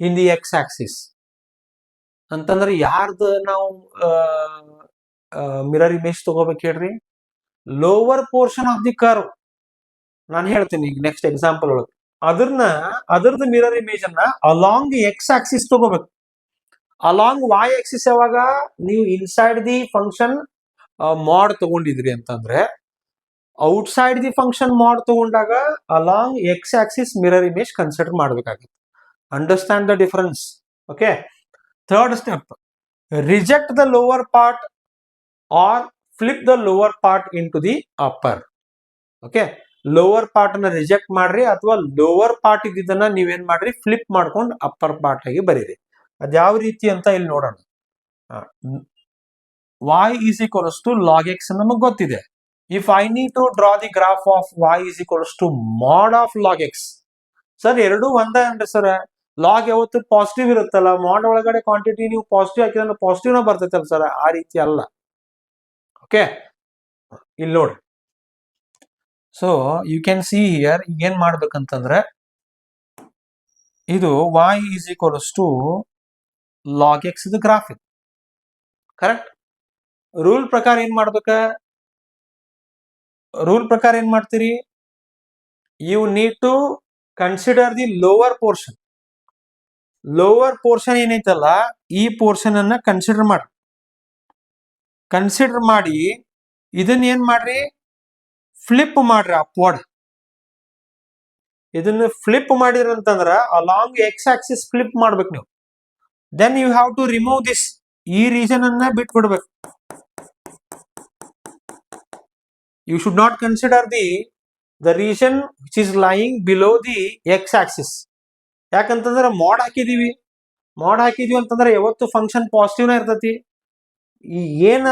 in the x Axis. ಅಂತಂದ್ರೆ ಯಾರ್ದು ನಾವು mirror image ತಗೋಬೇಕು ಹೇಳ್ರಿ? Lower portion of the curve. ನಾನು ಹೇಳ್ತೀನಿ ಈಗ ನೆಕ್ಸ್ಟ್ ಎಕ್ಸಾಂಪಲ್ ಒಳಗೆ. ಅದರದ್ದು ಮಿರರ್ ಇಮೇಜ್ ಅನ್ನ ಅಲಾಂಗ್ ಎಕ್ಸ್ ಆಕ್ಸಿಸ್ ತಗೋಬೇಕು. ಅಲಾಂಗ್ y ಆಕ್ಸಿಸ್ ಯಾವಾಗ ನೀವು ಇನ್ಸೈಡ್ ದಿ ಫಂಕ್ಷನ್ ಮಾಡ್ ತಗೊಂಡಿದ್ರಿ ಅಂತಂದ್ರೆ, ಔಟ್ಸೈಡ್ ದಿ ಫಂಕ್ಷನ್ ಮಾಡ್ ತಗೊಂಡಾಗ along x axis mirror image consider ಮಾಡಬೇಕಾಗುತ್ತೆ. Understand the difference. Okay. Third step, reject the lower part or flip the lower part into the upper. Okay, lower part ಅನ್ನ reject ಮಾಡ್ರಿ, ಅಥವಾ lower part ಇದ್ದಿದ್ದನ್ನ ನೀವೇನ್ ಮಾಡ್ರಿ? Flip ಮಾಡ್ಕೊಂಡು upper part ಆಗಿ ಬರೀರಿ. ಅದ್ಯಾವ ರೀತಿ ಅಂತ ಇಲ್ಲಿ ನೋಡೋಣ. y is equals to log x ನಮಗೆ ಗೊತ್ತಿದೆ. If I need to draw the graph of y is equals to mod of log x. Sir ಎರಡು ಒಂದೇ ಅಂದ್ರೆ ಸರ್, ಲಾಗ್ ಯಾವತ್ತು ಪಾಸಿಟಿವ್ ಇರುತ್ತಲ್ಲ, ಮಾಡ್ ಒಳಗಡೆ ಕ್ವಾಂಟಿಟಿ ನೀವು ಪಾಸಿಟಿವ್ ಹಾಕಿದ್ರೆ ಪಾಸಿಟಿವ್ ನ ಬರ್ತೈತಲ್ಲ ಸರ್, ಆ ರೀತಿ ಅಲ್ಲ. ಓಕೆ, ಇಲ್ಲಿ ನೋಡ್ರಿ. So you can see here. ಏನ್ ಮಾಡ್ಬೇಕಂತಂದ್ರೆ ಇದು y is equals to log x ಇದು ಗ್ರಾಫ್ ಇದು. ಕರೆಕ್ಟ್? ರೂಲ್ ಪ್ರಕಾರ ಏನ್ ಮಾಡ್ತೀರಿ? you need to consider the lower portion. Lower portion ಏನೈತಲ್ಲ ಈ ಪೋರ್ಷನ್ ಅನ್ನ ಕನ್ಸಿಡರ್ ಮಾಡಿ ಇದನ್ನ ಏನ್ ಮಾಡ್ರಿ, ಫ್ಲಿಪ್ ಮಾಡ್ರಿ ಅಪ್ವರ್ಡ್. ಇದನ್ನ ಫ್ಲಿಪ್ ಮಾಡಿದ್ರಿ ಅಂತಂದ್ರ ಅಲಾಂಗ್ ಎಕ್ಸ್ ಆಕ್ಸಿಸ್ ಫ್ಲಿಪ್ ಮಾಡ್ಬೇಕು ನೀವು. Then you have to remove this, ಈ ರೀಜನ್ ಅನ್ನ ಬಿಟ್ಬಿಡ್ಬೇಕು. You should not consider the region which is lying below the x axis. ಯಾಕಂತಂದ್ರೆ ಮಾಡ್ ಹಾಕಿದೀವಿ ಅಂತಂದ್ರೆ ಯಾವತ್ತು ಫಂಕ್ಷನ್ ಪಾಸಿಟಿವ್ ನ ಇರ್ತತಿ. ಈ ಏನ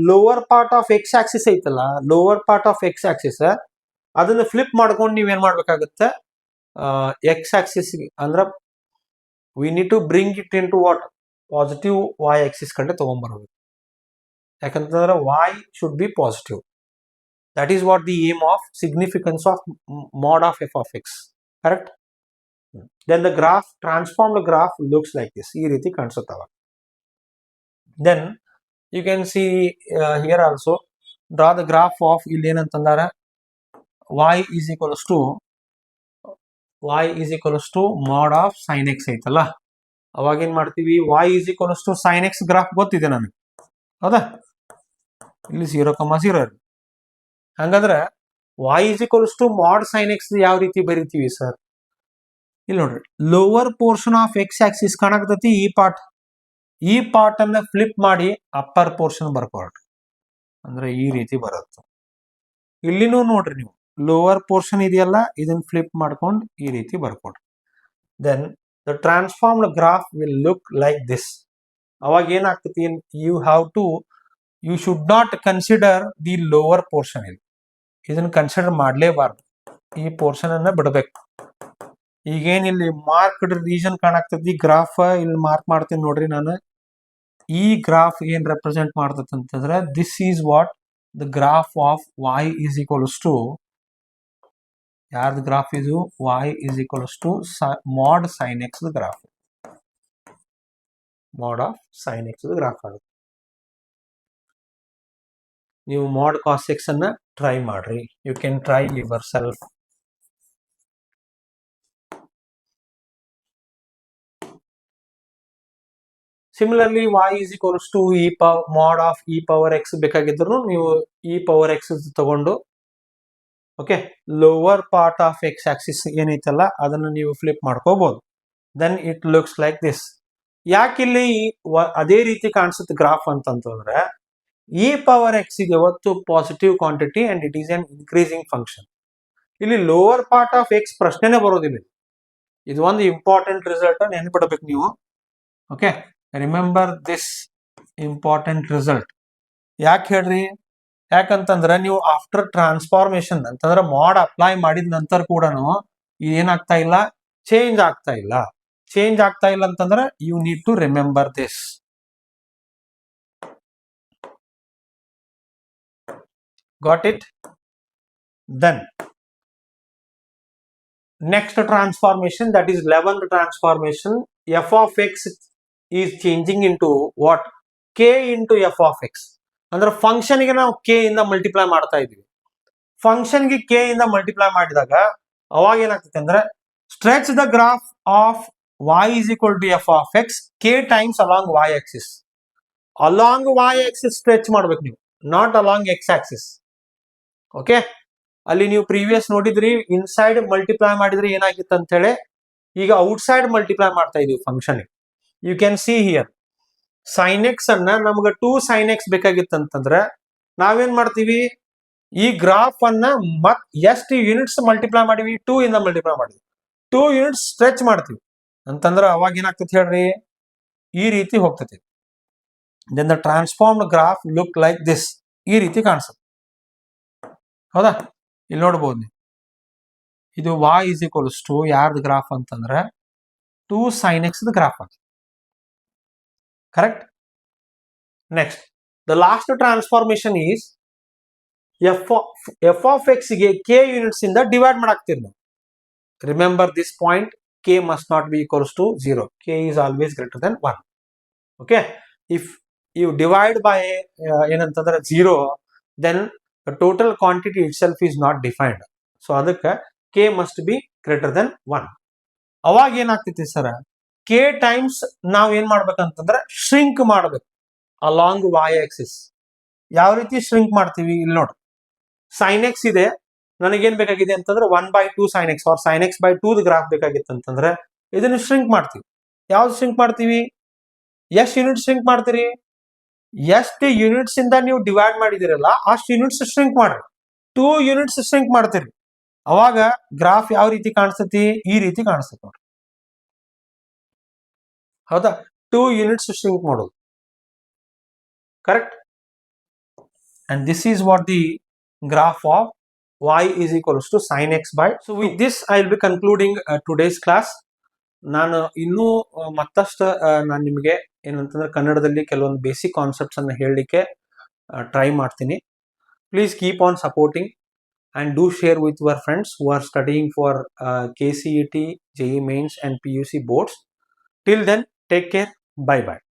lower part of x axis ಐತಲ್ಲ, lower part of x axis ಅದನ್ನ ಫ್ಲಿಪ್ ಮಾಡ್ಕೊಂಡು ನೀವೇನ್ ಮಾಡ್ಬೇಕಾಗತ್ತೆ, ಎಕ್ಸ್ ಆಕ್ಸಿಸ್ ಅಂದ್ರ we need to bring it into what, positive y axis ಕಂಡೆ ತಗೊಂಡ್ಬರ್ಬೇಕು. ಯಾಕಂತಂದ್ರೆ y should be positive. That is what the aim of significance of mod of f of x. Correct? Then the graph, transformed graph looks like this. ಈ ರೀತಿ ಕಾಣಿಸುತ್ತವ. Then you can see here also, draw the graph of ಇಲ್ಲಿ ಏನಂತಂದಾರ y is equals to mod of sin x ಐತಲ್ಲ, ಅವಾಗ ಏನ್ ಮಾಡ್ತೀವಿ, y is equals to sin x graph ಗೊತ್ತಿದೆ ನನಗೆ, ಹೌದಾ? ಇಲ್ಲಿ 0,0. ಹಂಗಂದ್ರೆ y is equals to mod sin x ಯಾವ ರೀತಿ ಬರೀತೀವಿ ಸರ್? ಇಲ್ಲಿ ನೋಡ್ರಿ, lower portion of x axis ಕಾಣಕತೈತಿ, ಈ ಪಾರ್ಟ್ ಅನ್ನ ಫ್ಲಿಪ್ ಮಾಡಿ ಅಪ್ಪರ್ ಪೋರ್ಷನ್ ಬರ್ಕೊಳ್ರಿ, ಅಂದ್ರೆ ಈ ರೀತಿ ಬರುತ್ತೆ. ಇಲ್ಲಿನೂ ನೋಡ್ರಿ ನೀವು, ಲೋವರ್ ಪೋರ್ಷನ್ ಇದೆಯಲ್ಲ ಇದನ್ನ ಫ್ಲಿಪ್ ಮಾಡ್ಕೊಂಡು ಈ ರೀತಿ ಬರ್ಕೊಡ್ರಿ. Then the transformed graph will look like this. ಅವಾಗ ಏನಾಗ್ತತಿ, you should not consider the lower portion. ಇದನ್ನ ಕನ್ಸಿಡರ್ ಮಾಡ್ಲೇಬಾರ್ದು, ಈ ಪೋರ್ಷನ್ ಅನ್ನ ಬಿಡಬೇಕು. ಈಗೇನಿಲ್ಲಿ ಮಾರ್ಕ್ಡ್ ರೀಜನ್ ಕಾಣಾಕ್ತತಿ ಗ್ರಾಫ್, ಇಲ್ಲಿ ಮಾರ್ಕ್ ಮಾಡ್ತೀನಿ ನೋಡ್ರಿ ನಾನು. ಈ ಗ್ರಾಫ್ ಏನ್ ರೆಪ್ರೆಸೆಂಟ್ ಮಾಡ್ತದೆ ಅಂತಂದ್ರೆ, this is what the graph of y is equals to, ಯಾರ್ದು ಗ್ರಾಫ್ ಇದು, y is equals to mod sin x graph, mod of sin x graph ಆಗುತ್ತೆ. ನೀವು mod cos x ಅನ್ನ ಟ್ರೈ ಮಾಡ್ರಿ, you can try yourself. Similarly y is equals to mod of e power x ಬೇಕಾಗಿದ್ರು ನೀವು e power x ತಗೊಂಡು, okay, lower part of x axis ಏನೈತಲ್ಲ ಅದನ್ನ ನೀವು ಫ್ಲಿಪ್ ಮಾಡ್ಕೋಬಹುದು. Then it looks like this. ಯಾಕಿಲ್ಲಿ ಅದೇ ರೀತಿ ಕಾಣಿಸುತ್ತೆ ಗ್ರಾಫ್ ಅಂತಂದ್ರೆ, ಇ ಪವರ್ ಎಕ್ಸ್ ಗೆ ಯಾವತ್ತು positive quantity and it is an increasing function. ಇಲ್ಲಿ ಲೋವರ್ ಪಾರ್ಟ್ ಆಫ್ ಎಕ್ಸ್ ಪ್ರಶ್ನೆನೇ ಬರೋದಿಲ್ಲ. ಇದು ಒಂದು ಇಂಪಾರ್ಟೆಂಟ್ ರಿಸಲ್ಟ್, ನೆನ್ಪಿಡ್ಬೇಕು ನೀವು. Okay, remember this important result. ಯಾಕೆ ಹೇಳ್ರಿ, ಯಾಕಂತಂದ್ರೆ ನೀವು ಆಫ್ಟರ್ ಟ್ರಾನ್ಸ್ಫಾರ್ಮೇಶನ್ ಅಂತಂದ್ರೆ ಮಾಡ್ ಅಪ್ಲೈ ಮಾಡಿದ ನಂತರ ಕೂಡ ಏನಾಗ್ತಾ ಇಲ್ಲ, ಚೇಂಜ್ ಆಗ್ತಾ ಇಲ್ಲ ಅಂತಂದ್ರೆ you need to remember this. Got it? Then next transformation, that is 11th transformation. f of x is changing into what? k into f of x. ಅಂದ್ರೆ ಫಂಕ್ಷನ್ ಗೆ ನಾವು k ಇಂದ ಮಲ್ಟಿಪ್ಲೈ ಮಾಡ್ತಾ ಇದೀವಿ. ಫಂಕ್ಷನ್ ಗೆ k ಇಂದ multiply ಮಾಡಿದಾಗ ಅವಾಗ ಏನಾಗ್ತದೆ ಅಂದ್ರೆ, stretch the graph of y is equal to f of x k times along y axis. Along y axis stretch ಮಾಡ್ಬೇಕು ನೀವು, not along x axis. Okay, ಅಲ್ಲಿ ನೀವು ಪ್ರೀವಿಯಸ್ ನೋಡಿದ್ರಿ, ಇನ್ಸೈಡ್ ಮಲ್ಟಿಪ್ಲೈ ಮಾಡಿದ್ರೆ ಏನಾಗಿತ್ತು ಅಂತ ಹೇಳಿ, ಈಗ ಔಟ್ಸೈಡ್ ಮಲ್ಟಿಪ್ಲೈ ಮಾಡ್ತಾ ಇದೀವಿ function. You can see here, sin x ಅನ್ನ ನಮ್ಗೆ 2 sin x ಬೇಕಾಗಿತ್ತಂತಂದ್ರೆ ನಾವೇನ್ ಮಾಡ್ತೀವಿ, ಈ ಗ್ರಾಫ್ ಅನ್ನ ಎಷ್ಟು ಯೂನಿಟ್ಸ್ ಮಲ್ಟಿಪ್ಲೈ ಮಾಡಿವಿ, 2 ಇಂದ ಮಲ್ಟಿಪ್ಲೈ ಮಾಡಿದ್ವಿ, 2 ಯೂನಿಟ್ಸ್ ಸ್ಟ್ರೆಚ್ ಮಾಡ್ತೀವಿ ಅಂತಂದ್ರೆ ಅವಾಗ ಏನಾಗ್ತದೆ ಹೇಳ್ರಿ, ಈ ರೀತಿ ಹೋಗ್ತದೆ. Then the transformed graph look like this, ಈ ರೀತಿ ಕಾಣಿಸುತ್ತೆ, ಹೌದಾ? ಇಲ್ಲಿ ನೋಡ್ಬೋದು ನೀವು, ಇದು y is equals to ಯಾರ್ದು ಗ್ರಾಫ್ ಅಂತಂದ್ರೆ 2 sin x ಗ್ರಾಫ್ ಆಗಿದೆ. Correct? Next the last transformation is f of x ಗೆ k ಯೂನಿಟ್ಸ್ ಇಂದ ಡಿವೈಡ್ ಮಾಡಾಕ್ತೀರಿ ನಾವು. Remember this point, k must not be equals to 0. k is always greater than 1. Okay, if you divide by ಏನಂತಂದ್ರೆ 0, then the total quantity itself is not defined. So ಅದಕ್ಕೆ k must be greater than 1. ಅವಾಗ ಏನಾಗ್ತೈತಿ sir, k times ನಾವ್ ಏನ್ ಮಾಡ್ಬೇಕಂತಂದ್ರೆ shrink ಮಾಡ್ಬೇಕು along y axis. ಯಾವ ರೀತಿ ಶ್ರಿಂಕ್ ಮಾಡ್ತೀವಿ ಇಲ್ಲಿ ನೋಡಿ, sin x ಇದೆ, ನನಗೇನ್ ಬೇಕಾಗಿದೆ ಅಂತಂದ್ರೆ 1/2 sin x or sin x by 2 graph ಬೇಕಾಗಿತ್ತು ಅಂತಂದ್ರೆ ಇದನ್ನ ಶ್ರಿಂಕ್ ಮಾಡ್ತೀವಿ. ಯಾವ್ದು ಶ್ರಿಂಕ್ ಮಾಡ್ತೀವಿ? ಎಷ್ಟು ಯೂನಿಟ್ ಶ್ರಿಂಕ್ ಮಾಡ್ತೀರಿ? ಎಷ್ಟು ಯೂನಿಟ್ಸ್ ಇಂದ ನೀವು ಡಿವೈಡ್ ಮಾಡಿದಿರಲ್ಲ ಅಷ್ಟು ಯೂನಿಟ್ಸ್ ಶ್ರಿಂಕ್ ಮಾಡ್ರಿ. 2 ಯೂನಿಟ್ಸ್ ಶ್ರಿಂಕ್ ಮಾಡ್ತೀರಿ, ಅವಾಗ ಗ್ರಾಫ್ ಯಾವ ರೀತಿ ಕಾಣಿಸ್ತತಿ? ಈ ರೀತಿ ಕಾಣಿಸ್ತತಿ ನೋಡ್ರಿ. ಹೌದಾ? 2 ಯೂನಿಟ್ಸ್ ಶ್ರಿಂಕ್ ಮಾಡೋದು, correct? And this is what the graph of y is equals to sin x by. So with this I will be concluding today's class. ನಾನು ಇನ್ನೂ ಮತ್ತಷ್ಟು ನಾನು ನಿಮಗೆ ಏನಂತಂದ್ರೆ ಕನ್ನಡದಲ್ಲಿ ಕೆಲವೊಂದು ಬೇಸಿಕ್ ಕಾನ್ಸೆಪ್ಟ್ಸ್ ಅನ್ನು ಹೇಳಲಿಕ್ಕೆ ಟ್ರೈ ಮಾಡ್ತೀನಿ. Please keep on supporting and do share with your friends who are studying for KCET, JEE Mains and PUC boards. Till then, take care. Bye bye.